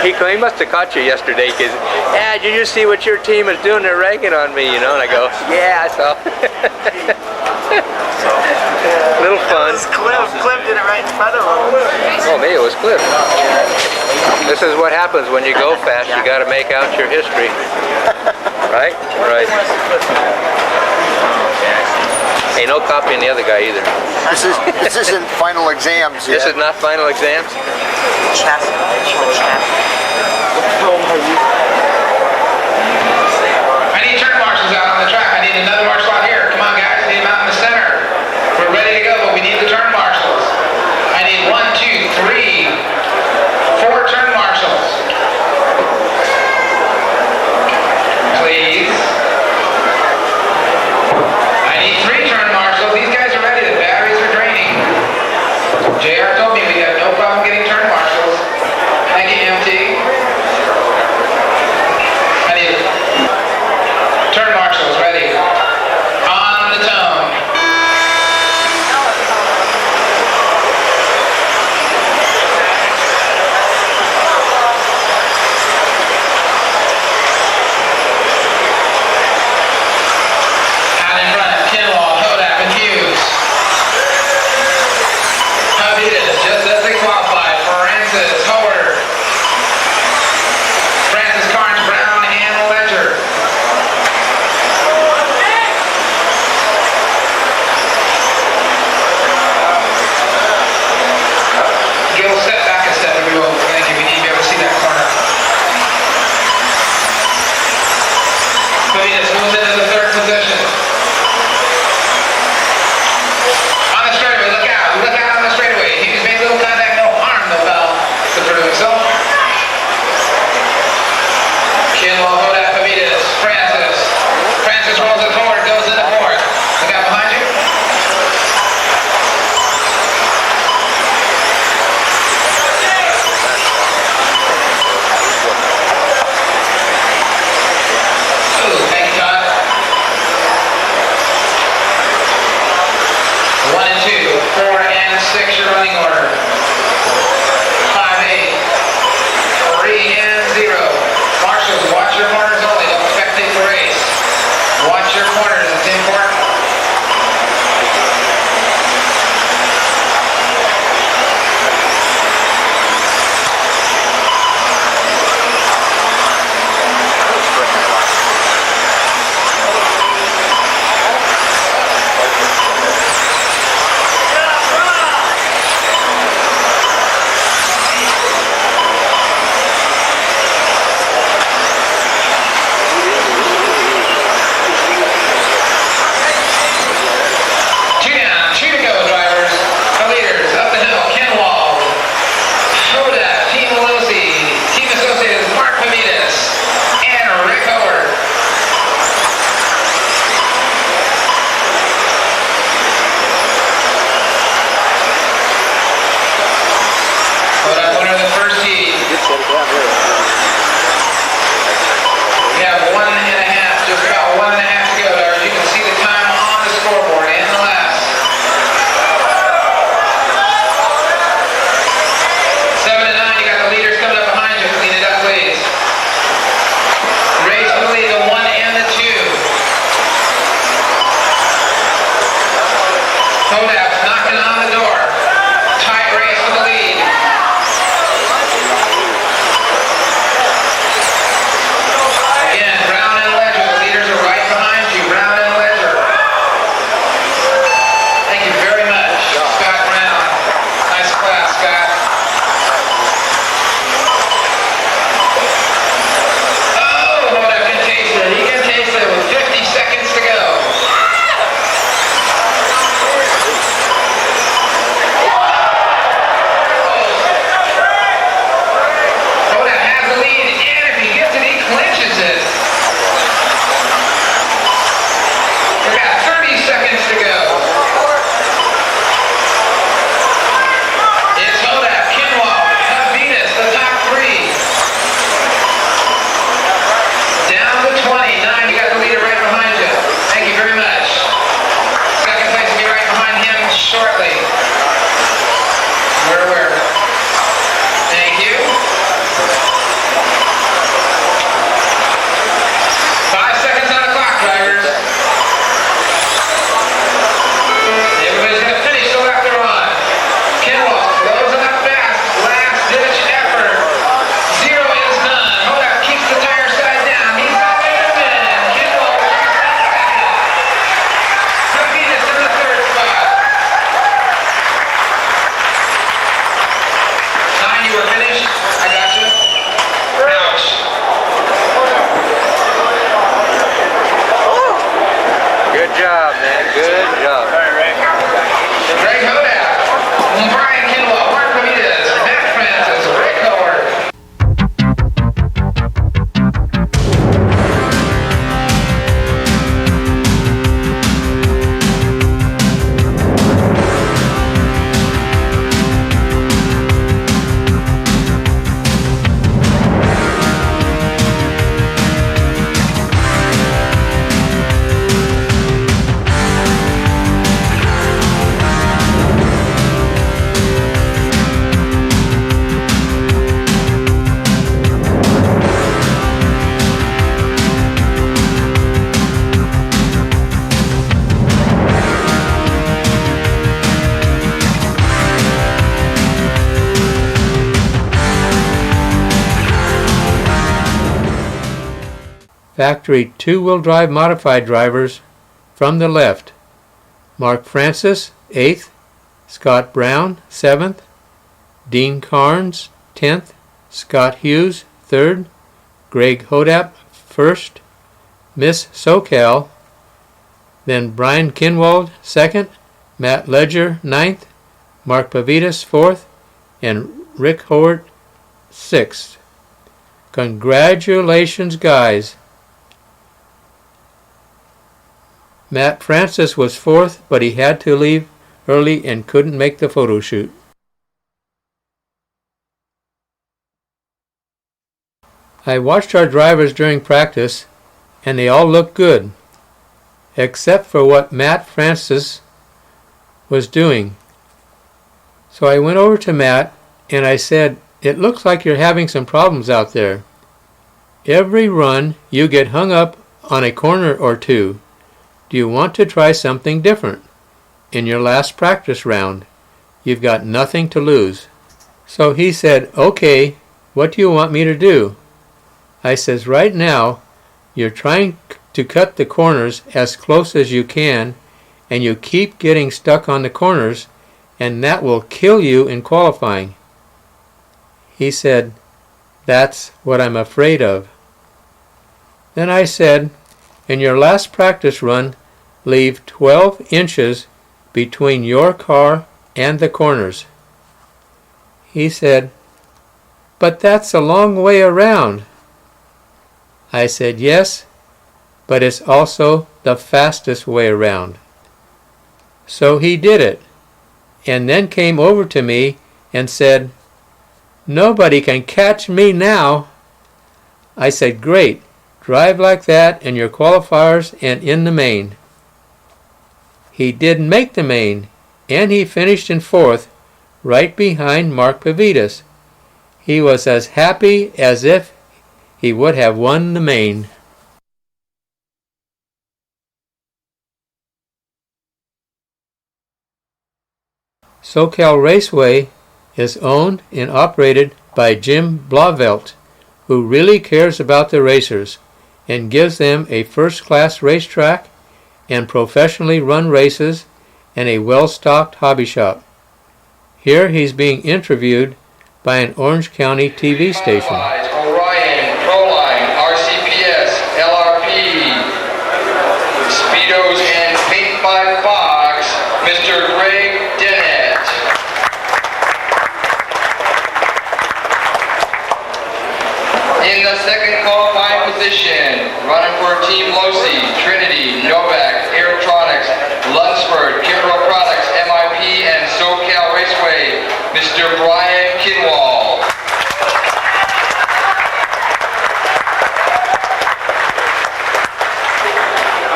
He must have caught you yesterday, because, yeah, did you see what your team is doing? They're ragging on me, you know, and I go, yeah, I saw. Little fun. Cliff did it right in front of him. Oh, maybe it was Cliff. This is what happens when you go fast. You got to make out your history. Right? Right. Ain't no copying the other guy either. This isn't final exams yet. This is not final exams? I need turn marshals out on the track. I need another marshal out here. Come on, guys. I need them out in the center. We're ready to go, but we need the turn marshals. I need 1, 2, 3, 4 turn marshals. Please. I need 3 turn marshals. These guys are ready. The batteries are draining. JR told me we have no problem getting turn marshals. Thank you, MT. factory two-wheel drive modified drivers from the left: Mark Francis, 8th, Scott Brown, 7th, Dean Carnes, 10th, Scott Hughes, 3rd, Greg Hodap, 1st, Miss SoCal, then Brian Kinwald, 2nd, Matt Ledger, 9th, Mark Pavitas, 4th, and Rick Howard, 6th. Congratulations, guys. Matt Francis was 4th, but he had to leave early and couldn't make the photo shoot. I watched our drivers during practice, and they all looked good, except for what Matt Francis was doing. So I went over to Matt and I said, "It looks like you're having some problems out there. Every run you get hung up on a corner or two. Do you want to try something different? In your last practice round, you've got nothing to lose." So he said, "Okay, what do you want me to do?" I says, "Right now, you're trying to cut the corners as close as you can, and you keep getting stuck on the corners, and that will kill you in qualifying." He said, "That's what I'm afraid of." Then I said, "In your last practice run, leave 12 inches between your car and the corners." He said, "But that's a long way around." I said, "Yes, but it's also the fastest way around." So he did it, and then came over to me and said, "Nobody can catch me now." I said, "Great, drive like that in your qualifiers and in the main." He did make the main, and he finished in 4th, right behind Mark Pavitas. He was as happy as if he would have won the main. SoCal Raceway is owned and operated by Jim Blavelt, who really cares about the racers and gives them a first-class racetrack and professionally run races and a well-stocked hobby shop. Here he's being interviewed by an Orange County TV station. Orion, Proline, RCPS, LRP, Speedos and Paint by Fox, Mr. Greg Dennett. In the second qualifying position, running for Team Losi, Trinity, Novak, Aerotronics, Lunsford, Kimbrough Products, MIP, and SoCal Raceway, Mr. Brian Kinwald.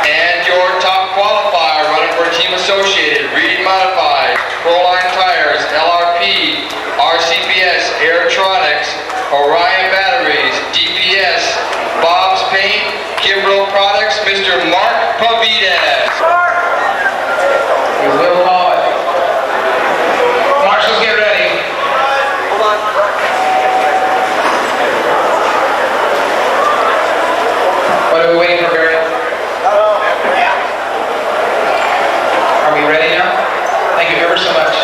And your top qualifier running for Team Associated, Reading Modified, Proline Tires, LRP, RCPS, Aerotronics, Orion Batteries, DPS, Bob's Paint, Kimbrough Products, Mr. Mark Pavitas. We will haul it. Marshals, get ready. Hold on. What are we waiting for, Barry? Are we ready now? Thank you ever so much.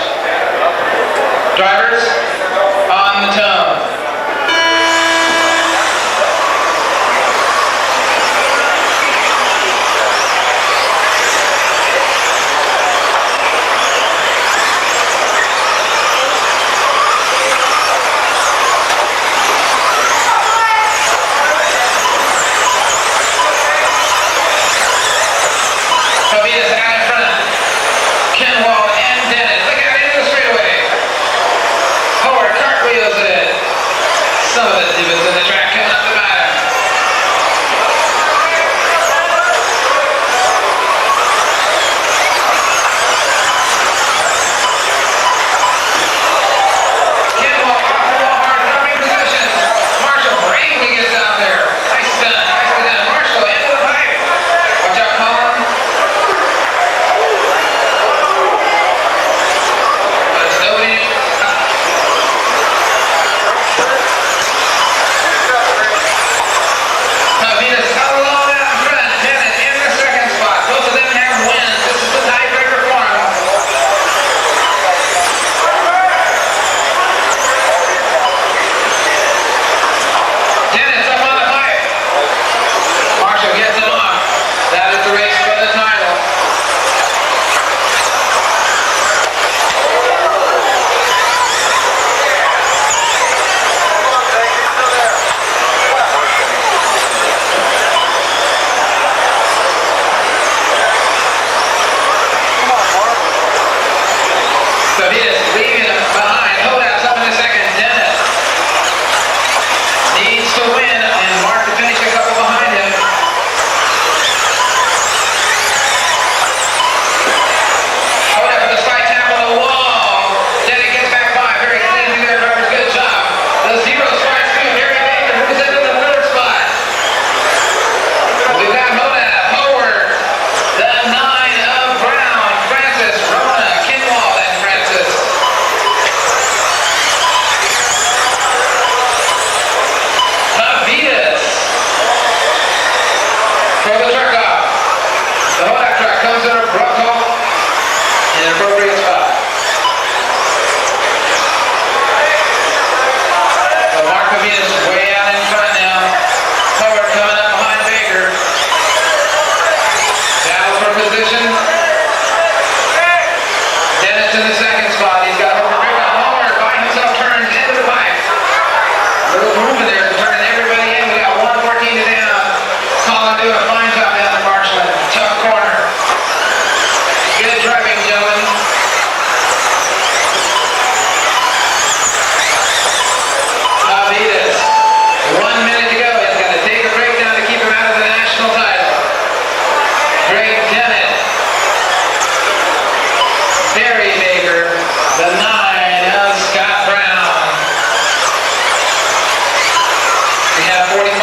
Drivers, on the tone.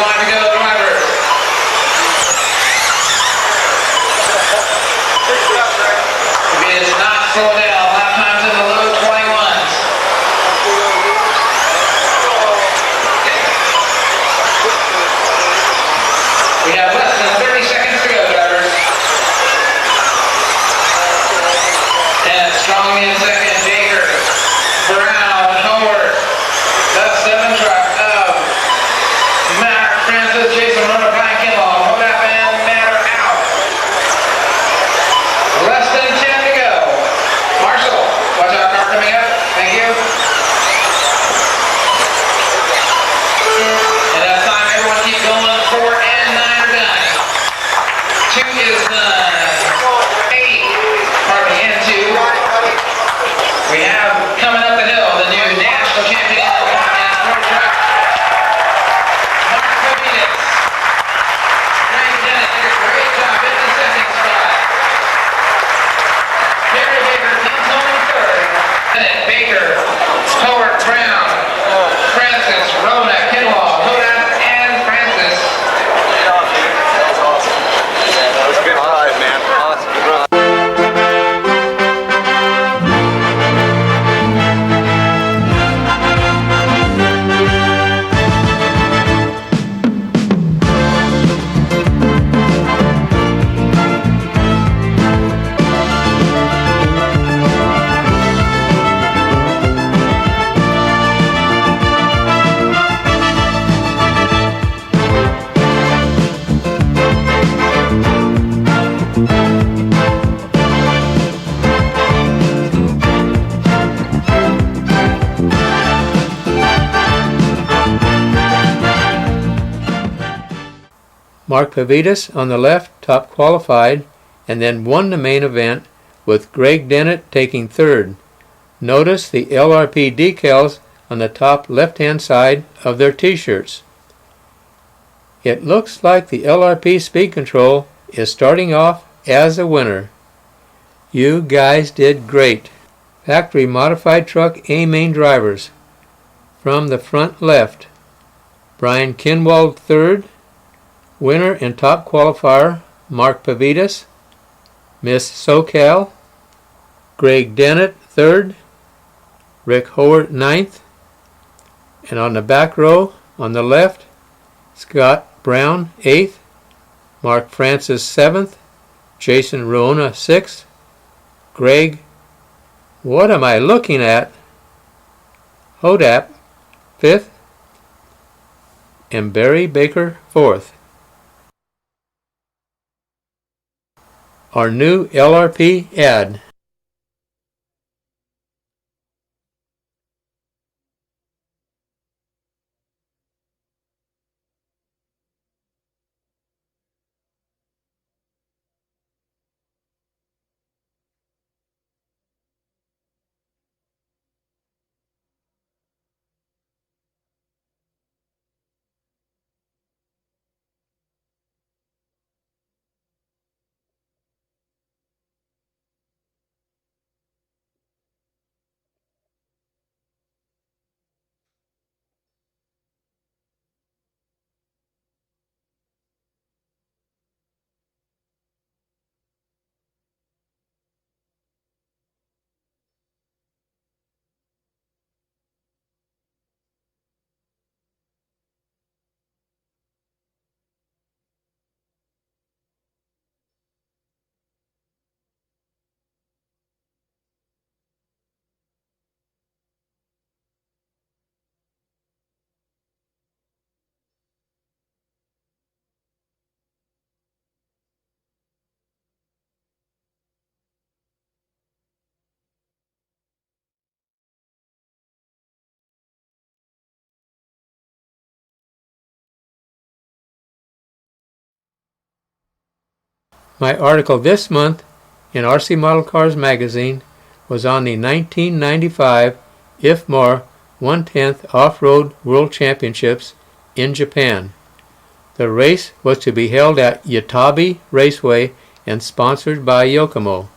5 to go, drivers. It is not slowing down. Lap times in the low 21s. We have less than 30 seconds to go, drivers. And strong in second, Baker, Brown, Howard. The 7 truck of Mark Francis, Jason Runner, Brian Kinlaw, Hodap, and Matter out. Less than 10 to go. Marshall, watch out, car coming up. Thank you. And that time, everyone keep going. 4 and 9 are done. 2 is done. 8, pardon me, and 2. We have coming up the hill the new national champion in the Ford truck, Mark Pavitas. Greg Dennett did a great job in the second spot. Gary Baker comes home in third. Dennett, Baker, Howard, Brown, Francis, Rona, Kinlaw, Hodap, and Francis. That was a good ride, man. Mark Pavitas on the left top qualified and then won the main event, with Greg Dennett taking third. Notice the LRP decals on the top left-hand side of their t-shirts. It looks like the LRP Speed Control is starting off as a winner. You guys did great. Factory modified truck A main drivers. From the front left, Brian Kinwald third, winner and top qualifier Mark Pavitas, Miss SoCal, Greg Dennett third, Rick Howard ninth, and on the back row on the left, Scott Brown 8th, Mark Francis 7th, Jason Ruona 6th, Greg, what am I looking at? Hodap 5th, and Barry Baker 4th. Our new LRP ad. My article this month in RC Model Cars magazine was on the 1995 IFMAR 1/10 Off-Road World Championships in Japan. The race was to be held at Yatabe Raceway and sponsored by Yokomo.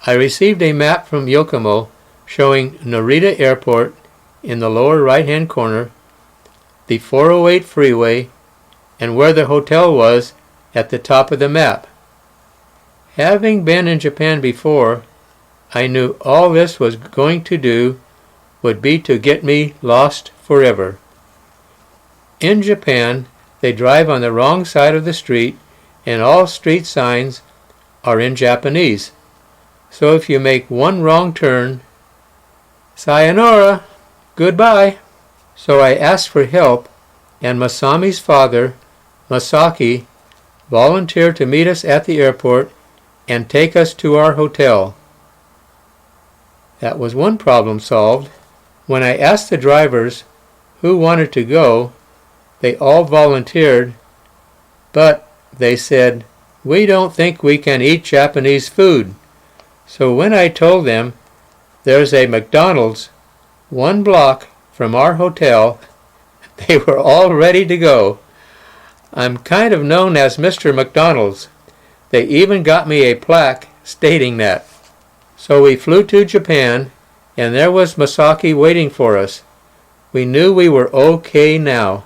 I received a map from Yokomo showing Narita Airport in the lower right-hand corner, the 408 freeway, and where the hotel was at the top of the map. Having been in Japan before, I knew all this was going to do would be to get me lost forever. In Japan, they drive on the wrong side of the street, and all street signs are in Japanese. So if you make one wrong turn, sayonara, goodbye. So I asked for help, and Masami's father, Masaki, volunteered to meet us at the airport and take us to our hotel. That was one problem solved. When I asked the drivers who wanted to go, they all volunteered, but they said, "We don't think we can eat Japanese food." So when I told them there's a McDonald's 1 block from our hotel, they were all ready to go. I'm kind of known as Mr. McDonald's. They even got me a plaque stating that. So we flew to Japan, and there was Masaki waiting for us. We knew we were okay now.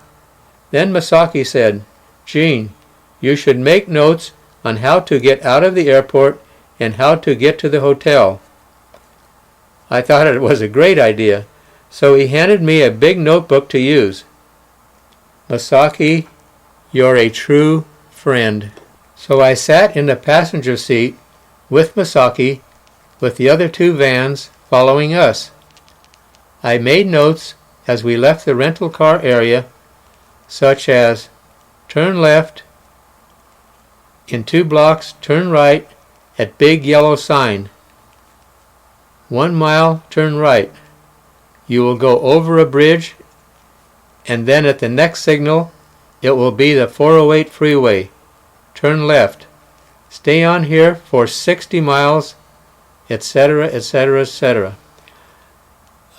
Then Masaki said, "Gene, you should make notes on how to get out of the airport and how to get to the hotel." I thought it was a great idea, so he handed me a big notebook to use. "Masaki, you're a true friend." So I sat in the passenger seat with Masaki, with the other 2 vans following us. I made notes as we left the rental car area, such as turn left, in 2 blocks turn right at big yellow sign. 1 mile turn right. You will go over a bridge, and then at the next signal it will be the 408 freeway. Turn left. Stay on here for 60 miles, etc., etc., etc.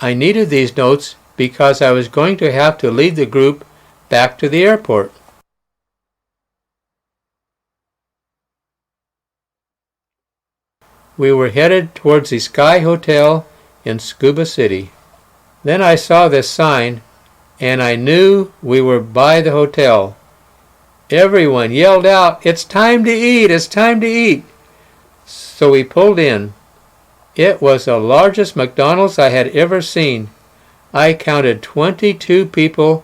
I needed these notes because I was going to have to lead the group back to the airport. We were headed towards the Sky Hotel in Scuba City. Then I saw this sign, and I knew we were by the hotel. Everyone yelled out, "It's time to eat! It's time to eat!" So we pulled in. It was the largest McDonald's I had ever seen. I counted 22 people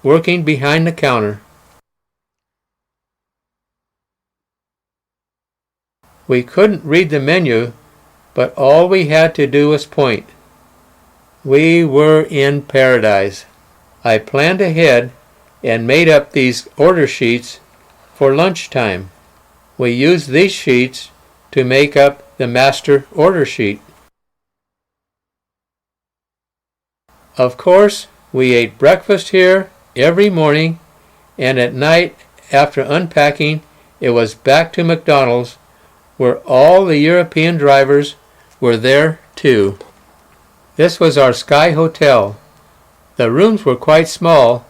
working behind the counter. We couldn't read the menu, but all we had to do was point. We were in paradise. I planned ahead and made up these order sheets for lunchtime. We used these sheets to make up the master order sheet. Of course, we ate breakfast here every morning, and at night, after unpacking, it was back to McDonald's, where all the European drivers were there too. This was our Sky Hotel. The rooms were quite small,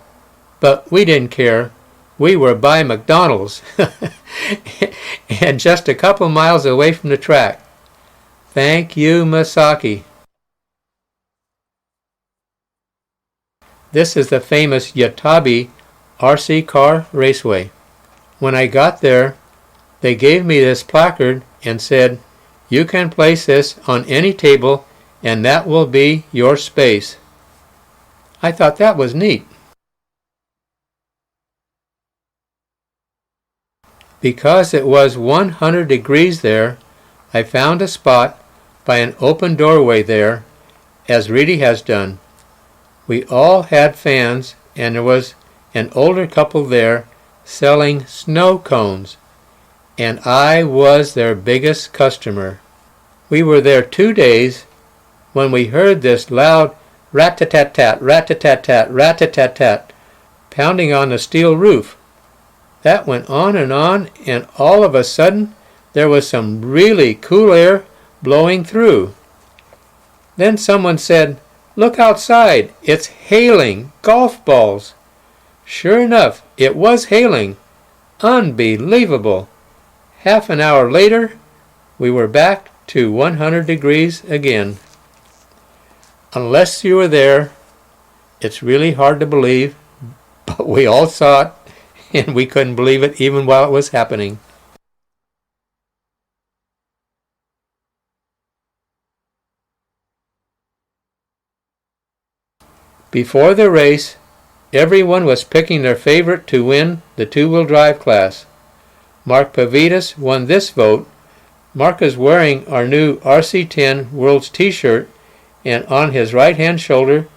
but we didn't care. We were by McDonald's and just a couple miles away from the track. Thank you, Masaki. This is the famous Yatabe RC car raceway. When I got there, they gave me this placard and said, "You can place this on any table and that will be your space." I thought that was neat. Because it was 100 degrees there, I found a spot by an open doorway there, as Reedy has done. We all had fans, and there was an older couple there selling snow cones, and I was their biggest customer. We were there 2 days when we heard this loud rat-tat-tat-tat, rat-tat-tat-tat, rat-tat-tat-tat, pounding on the steel roof. That went on, and all of a sudden there was some really cool air blowing through. Then someone said, "Look outside, it's hailing golf balls." Sure enough, it was hailing. Unbelievable. Half an hour later, we were back to 100 degrees again. Unless you were there, it's really hard to believe, but we all saw it, and we couldn't believe it even while it was happening. Before the race, everyone was picking their favorite to win the two-wheel drive class. Mark Pavidis won this vote. Mark is wearing our new RC10 Worlds t-shirt, and on his right-hand shoulder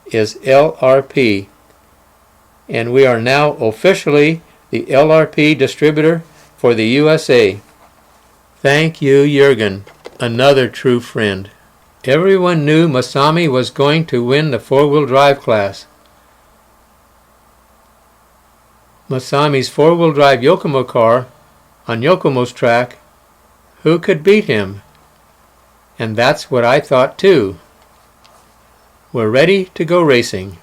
is LRP. And we are now officially the LRP distributor for the USA. Thank you, Jürgen, another true friend. Everyone knew Masami was going to win the four-wheel drive class. Masami's four-wheel drive Yokomo car on Yokomo's track, who could beat him? And that's what I thought too. We're ready to go racing.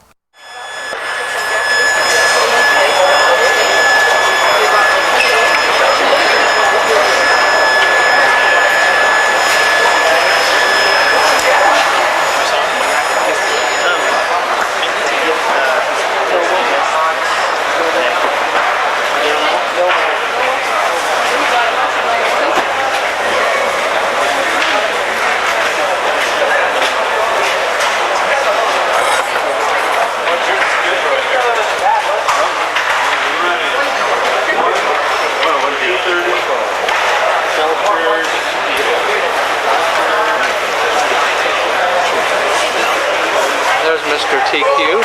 There's Mr. TQ.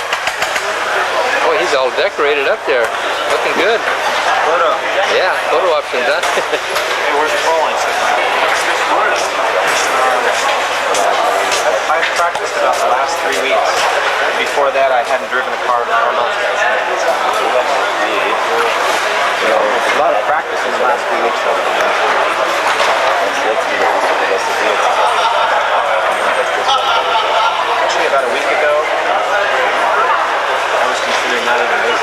Oh, he's all decorated up there. Looking good. Photo. Yeah, photo options, huh? Hey, where's the falling? I've practiced about the last 3 weeks. Before that, I hadn't driven a car in a month. So, a lot of practice in the last 3 weeks. Actually, about a week ago, I was considering not even racing.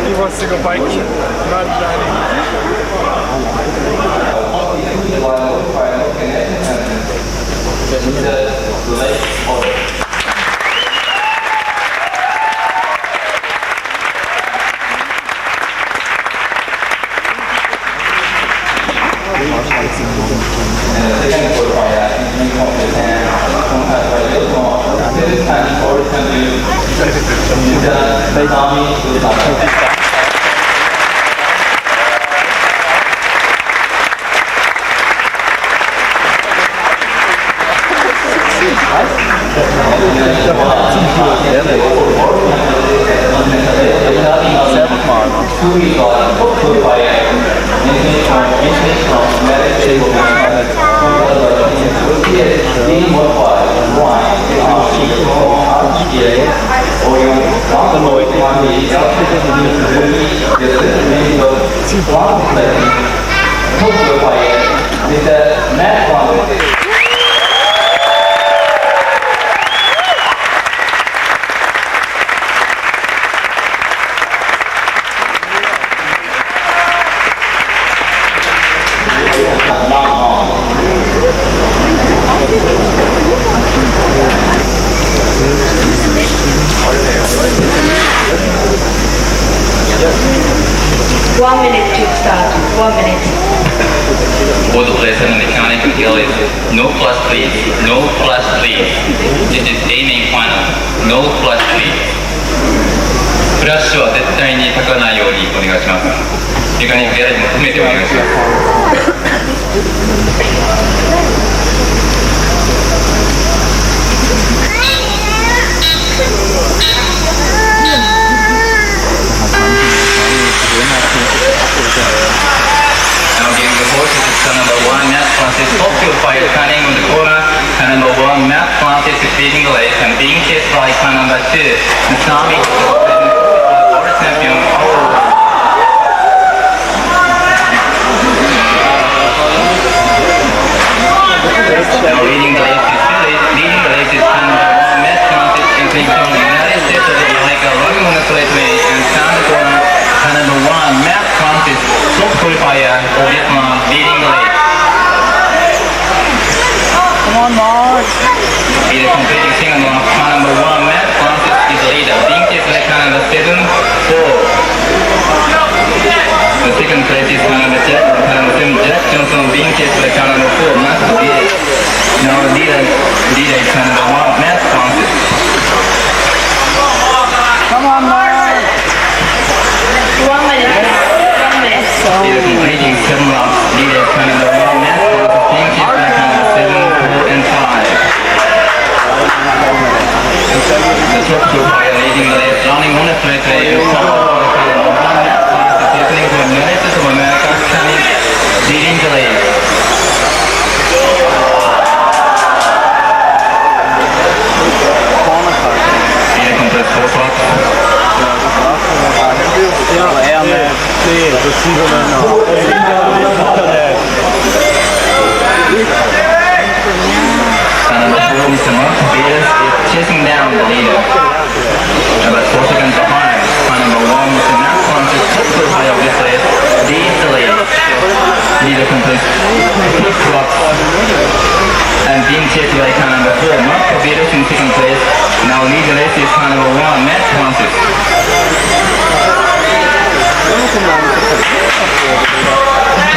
He wants to go biking, not Tokyo Fire Mr. Matt Francis. For the lesson mechanic here is no plus please, no plus please. This is A main final, no plus please. フラッシュは絶対に焚かないようにお願いします。メカニックギャラリーも含めてお願いします。Now getting the horses is car number 1, Matt Francis, Tokyo Fire turning on the corner. Car number 1, Matt Francis is leading the race and being chased by car number 2, Masami, world champion. Now leading the race is car number 1, Matt Francis, entering from the United States of America, running on the straightway and turn the corner. Car number 1, Matt Francis, top qualifier for this one, leading the race. Come on, Mark. Leader completing second one, car number 1, Matt Francis is the leader. Being chased by car number 7, 4. The second place is car number 7, Jack Johnson, being chased by car number 4, Matt Francis. Now the leader is car number 1, Matt Francis. Come on, Mark. 1 minute now. 1 minute. Leader completing 7 laps. Leader car number 1, Matt Francis, being chased by car number 7, 4 and 5. The top two fire leading the race, running on a straightway in front of car number 1, Matt Francis, returning from the United States of America, leading the race. Leader completes 4 laps. Mr. Mark Beers is chasing down the leader. About 4 seconds behind. Car number 1, Mr. Matt Francis, top to high of this race, leads the lead. Leader completes 6 laps. And being chased by car number 4, Mark Beers in second place. Now lead the race is car number 1, Matt Francis.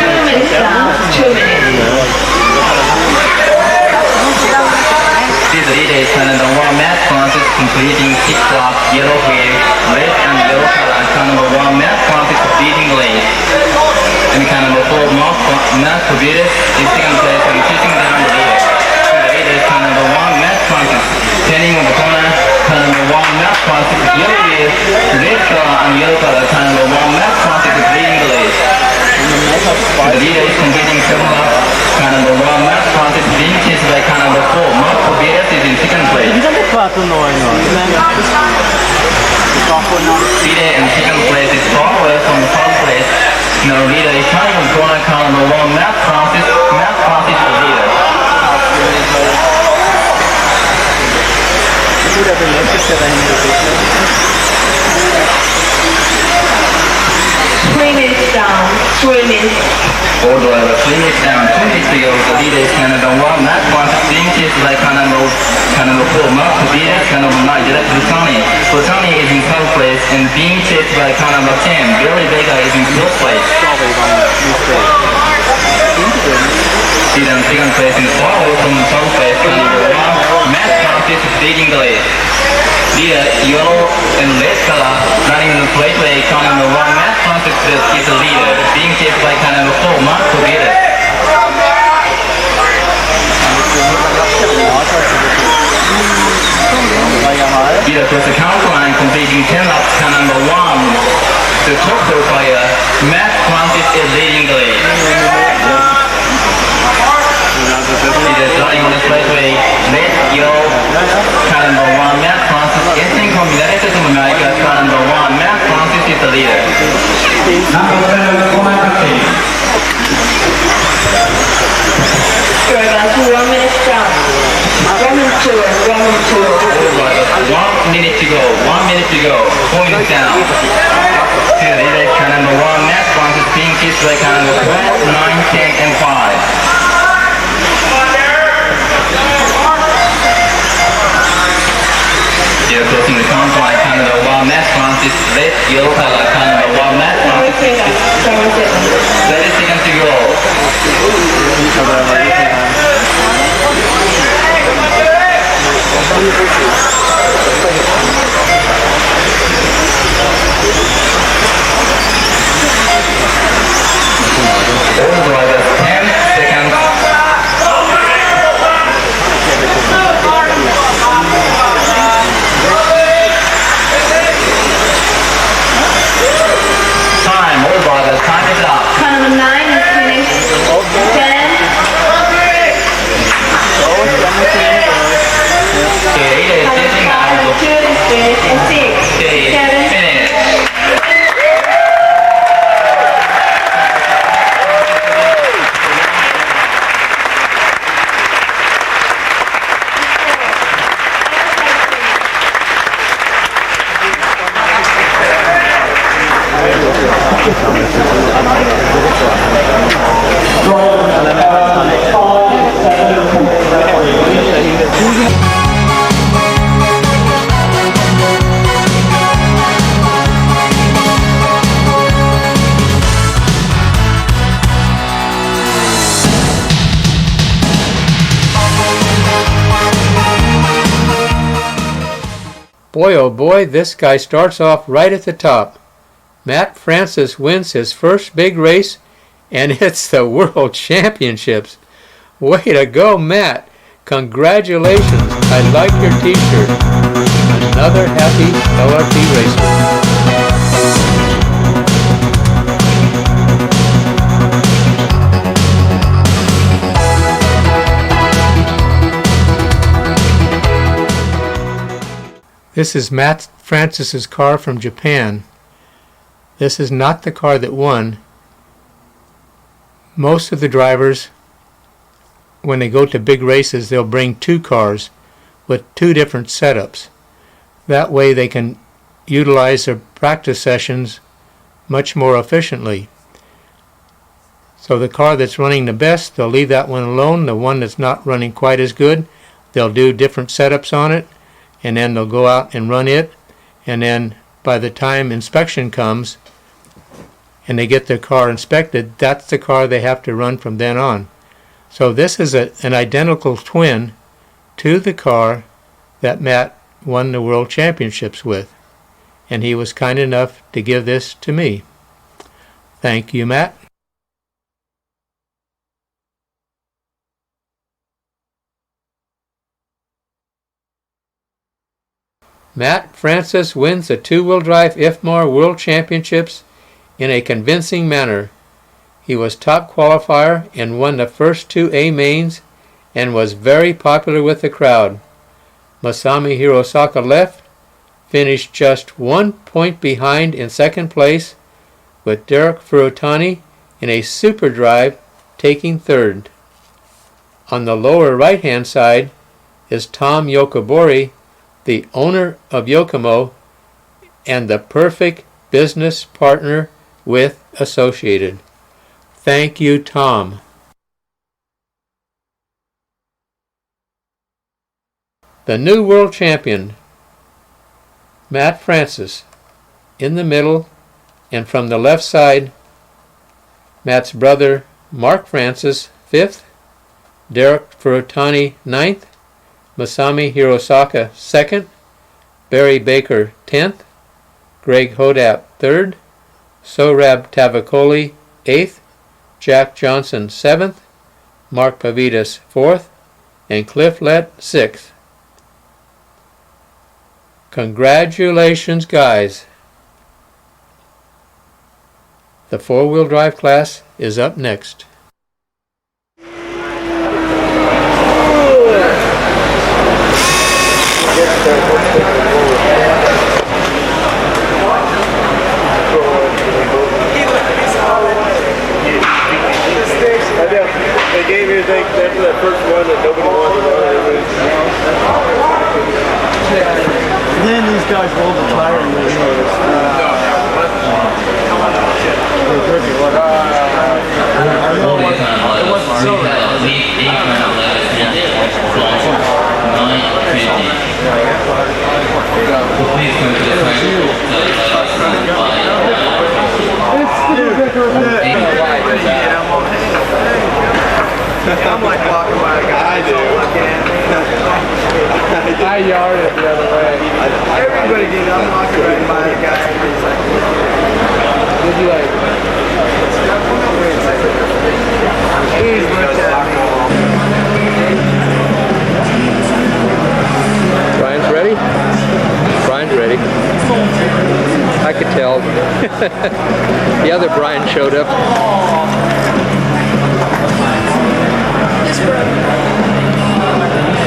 2 minutes down. 2 minutes. This leader is car number 1, Matt Francis, completing 6 laps, yellow wheel, red and yellow color. Car number 1, Matt Francis, leading the race. And car number 4, Matt Francis is second place and chasing down the leader. The leader is car number 1, Matt Francis, turning on the corner. Car number 1, Matt Francis, yellow wheel, red color and yellow color. Car number 1, Matt Francis is leading the race. The leader is completing 7 laps. Car number 1, Matt Francis, being chased by car number 4, Mark Beers is in second place. Leader in second place is far away from the first place. Now leader is turning on corner, car number 1, Matt Francis. Matt Francis is the leader. 3 minutes down. 3 minutes. All driver 3 minutes down, 2 minutes to go. The leader is car number 1, Matt Francis, being chased by car number 4, Mark Beers, car number 9, Jack Johnson. Johnson is in third place and being chased by car number 10, Billy Baker is in fourth place. Leader in second place is far away from third place. Car number 1, Matt Francis is leading the race. Leader, yellow and red color, running in the straightway. Car number 1, Matt Francis is the leader, being chased by car number 4, Mark Beers. Leader across the counter line, completing 10 laps. Car number 1, the top qualifier, Matt Francis is leading the race. Leader starting on the straightway, red, yellow, car number 1, Matt Francis, entering from United States of America. Car number 1, Matt Francis is the leader. Number 7, tour, Roman tour. Alright, 1 minute to go. 1 minute to go. Points down. To the relay car number 1, Matt Francis, being kissed by car number 12, 9, 10, and 5. Still closing the count by car number 1, Matt Francis, red, yellow color, car number 1, Matt Francis, 30 seconds to go. All drivers, 10 seconds. Time, all drivers, time is up. Car number 9 is finished. 10. Okay, it is sitting Car out. number 2 is finished. And 6. Okay, 7. finish. Boy, oh boy, this guy starts off right at the top. Matt Francis wins his first big race, and it's the World Championships. Way to go, Matt. Congratulations. I like your t-shirt. Another happy LRT racer. This is Matt Francis's car from Japan. This is not the car that won. Most of the drivers, when they go to big races, they'll bring 2 cars with 2 different setups. That way they can utilize their practice sessions much more efficiently. So the car that's running the best, they'll leave that one alone. The one that's not running quite as good, they'll do different setups on it, and then they'll go out and run it, and then by the time inspection comes and they get their car inspected, that's the car they have to run from then on. So this is an identical twin to the car that Matt won the World Championships with, and he was kind enough to give this to me. Thank you, Matt. Matt Francis wins the 2-wheel drive IFMAR World Championships in a convincing manner. He was top qualifier and won the first 2 A mains and was very popular with the crowd. Masami Hirosaka left, finished just 1 point behind in second place, with Derek Furutani in a super drive taking third. On the lower right hand side is Tom Yokobori, the owner of Yokomo and the perfect business partner with Associated. Thank you, Tom. The new world champion, Matt Francis, in the middle, and from the left side, Matt's brother Mark Francis, 5th, Derek Furutani, 9th, Masami Hirosaka, 2nd, Barry Baker, 10th, Greg Hodap, 3rd, Sorab Tavakoli, 8th, Jack Johnson, 7th, Mark Pavidas, 4th, and Cliff Lett, 6th. Congratulations, guys. The 4-wheel drive class is up next. They gave you think after that first run that nobody wanted to run? Then these guys rolled the tire and they noticed. It wasn't so I'm like walking by the guy. I do. I yard it the other way. Everybody did. I'm walking right by the guy. Did you like? He's looked at me. Brian's ready? Brian's ready. I could tell. The other Brian showed up.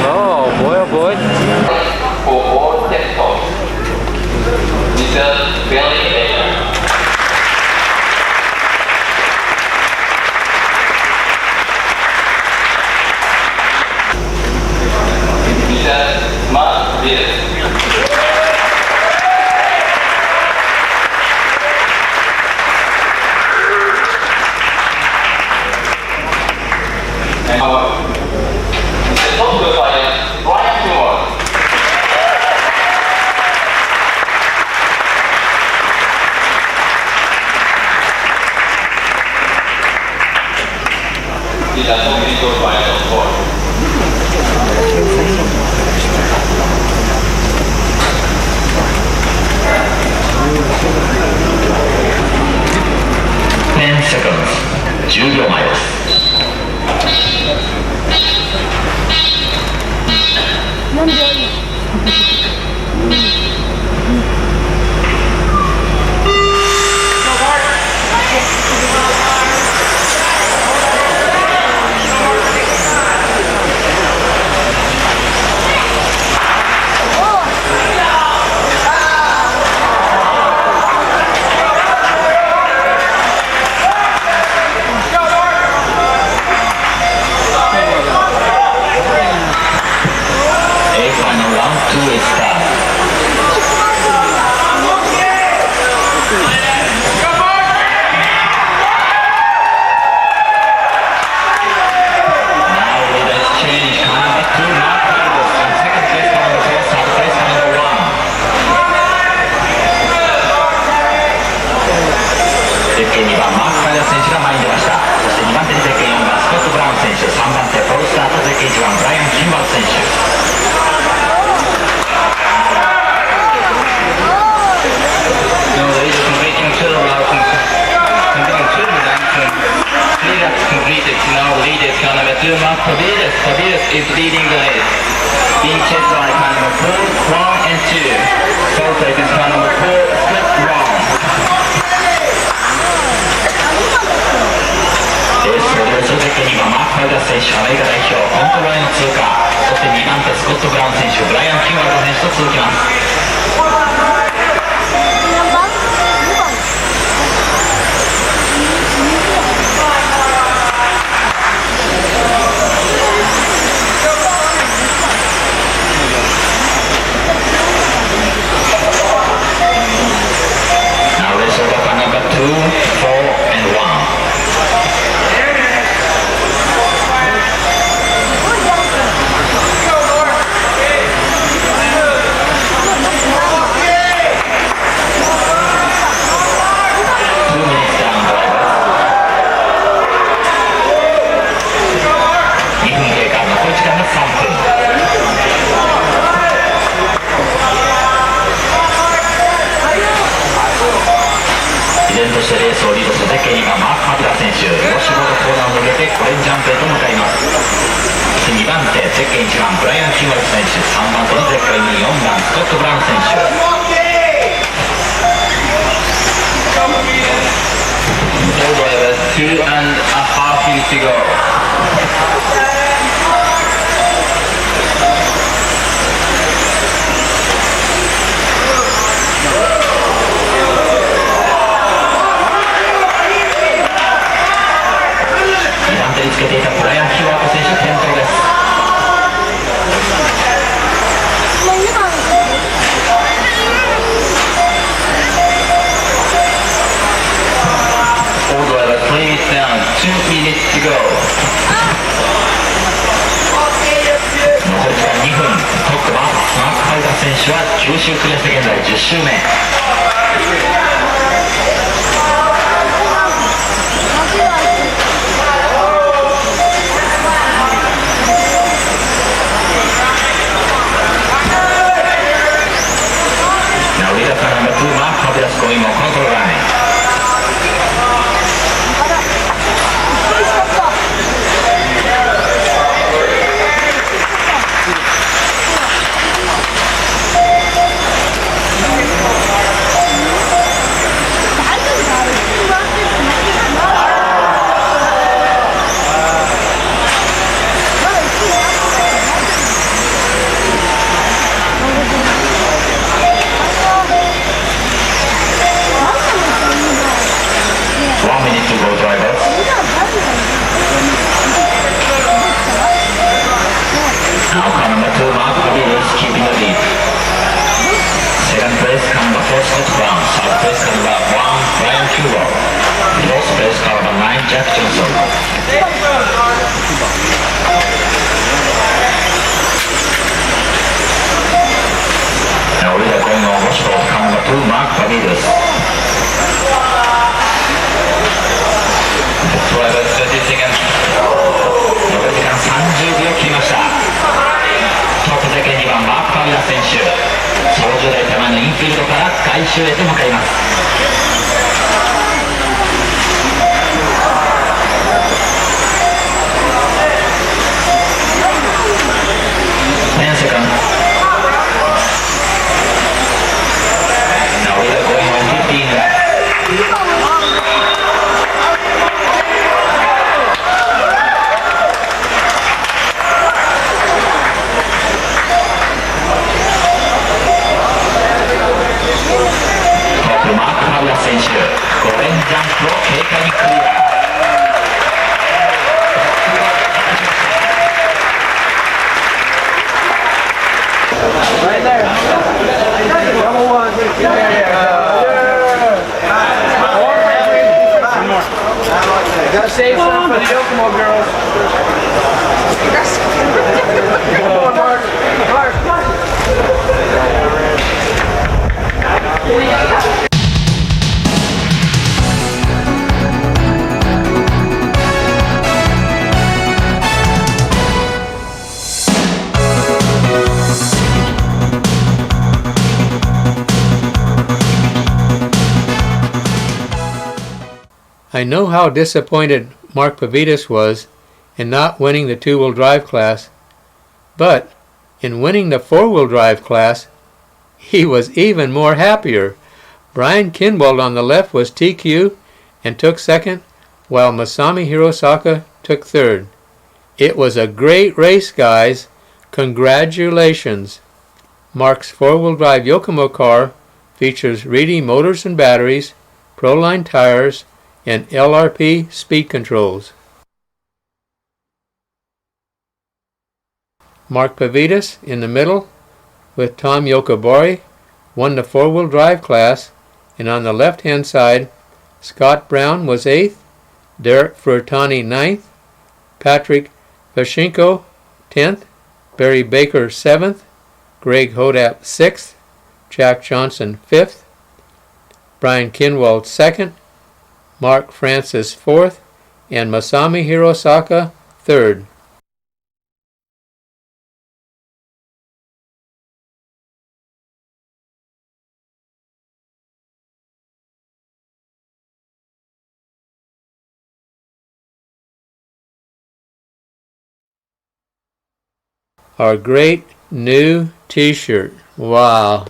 Oh boy, oh boy. For all textbooks, Mr. Billy. Mr. Mark Willis. And our Mr. Top Fire, Brian Moore. These are so many good fires, of course. seconds. 10秒前です。Is leading the race, being chased by car number 4, 1 and 2. Third place is car number 4, Scott Brown. レースの領袖席にはマーク・ファイダー選手、アメリカ代表、コントロールの通過。そして2番手、スコット・ブラウン選手、ブライアン・キューアルド選手と続きます。選九州クラス現在10周目。Now leader car number 2, Mark Fabulous going on control line. Now car number 2, Mark Fabulous keeping the lead. Second place car number 4, Scott Brown. Third place car number 1, Brian Kubo. Fourth place car number 9, Jack Johnson. Now we are going on washboard car number 2, Mark Fabulous. Driver 30 seconds. 残り時間30秒切りました。トップだけ2番マーク・ファビラ選手、操縦台手前のインフィールドから外周へと向かいます。10 seconds. Now we are going on 15. Right there. Double one. One more. Gotta save some for the Yokomo girls. Come on, Mark. Mark. I know how disappointed Mark Pavidis was in not winning the two-wheel drive class, but in winning the four-wheel drive class, he was even more happier. Brian Kinwald on the left was TQ and took second, while Masami Hirosaka took third. It was a great race, guys. Congratulations. Mark's four-wheel drive Yokomo car features Reedy motors and batteries, Proline tires, and LRP speed controls. Mark Pavidis in the middle with Tom Yokobori won the four-wheel drive class, and on the left-hand side, Scott Brown was 8th, Derek Furtani 9th, Patrick Vashenko 10th, Barry Baker 7th, Greg Hodap 6th, Jack Johnson 5th, Brian Kinwald 2nd, Mark Francis 4th, and Masami Hirosaka 3rd. Our great new t-shirt. Wow.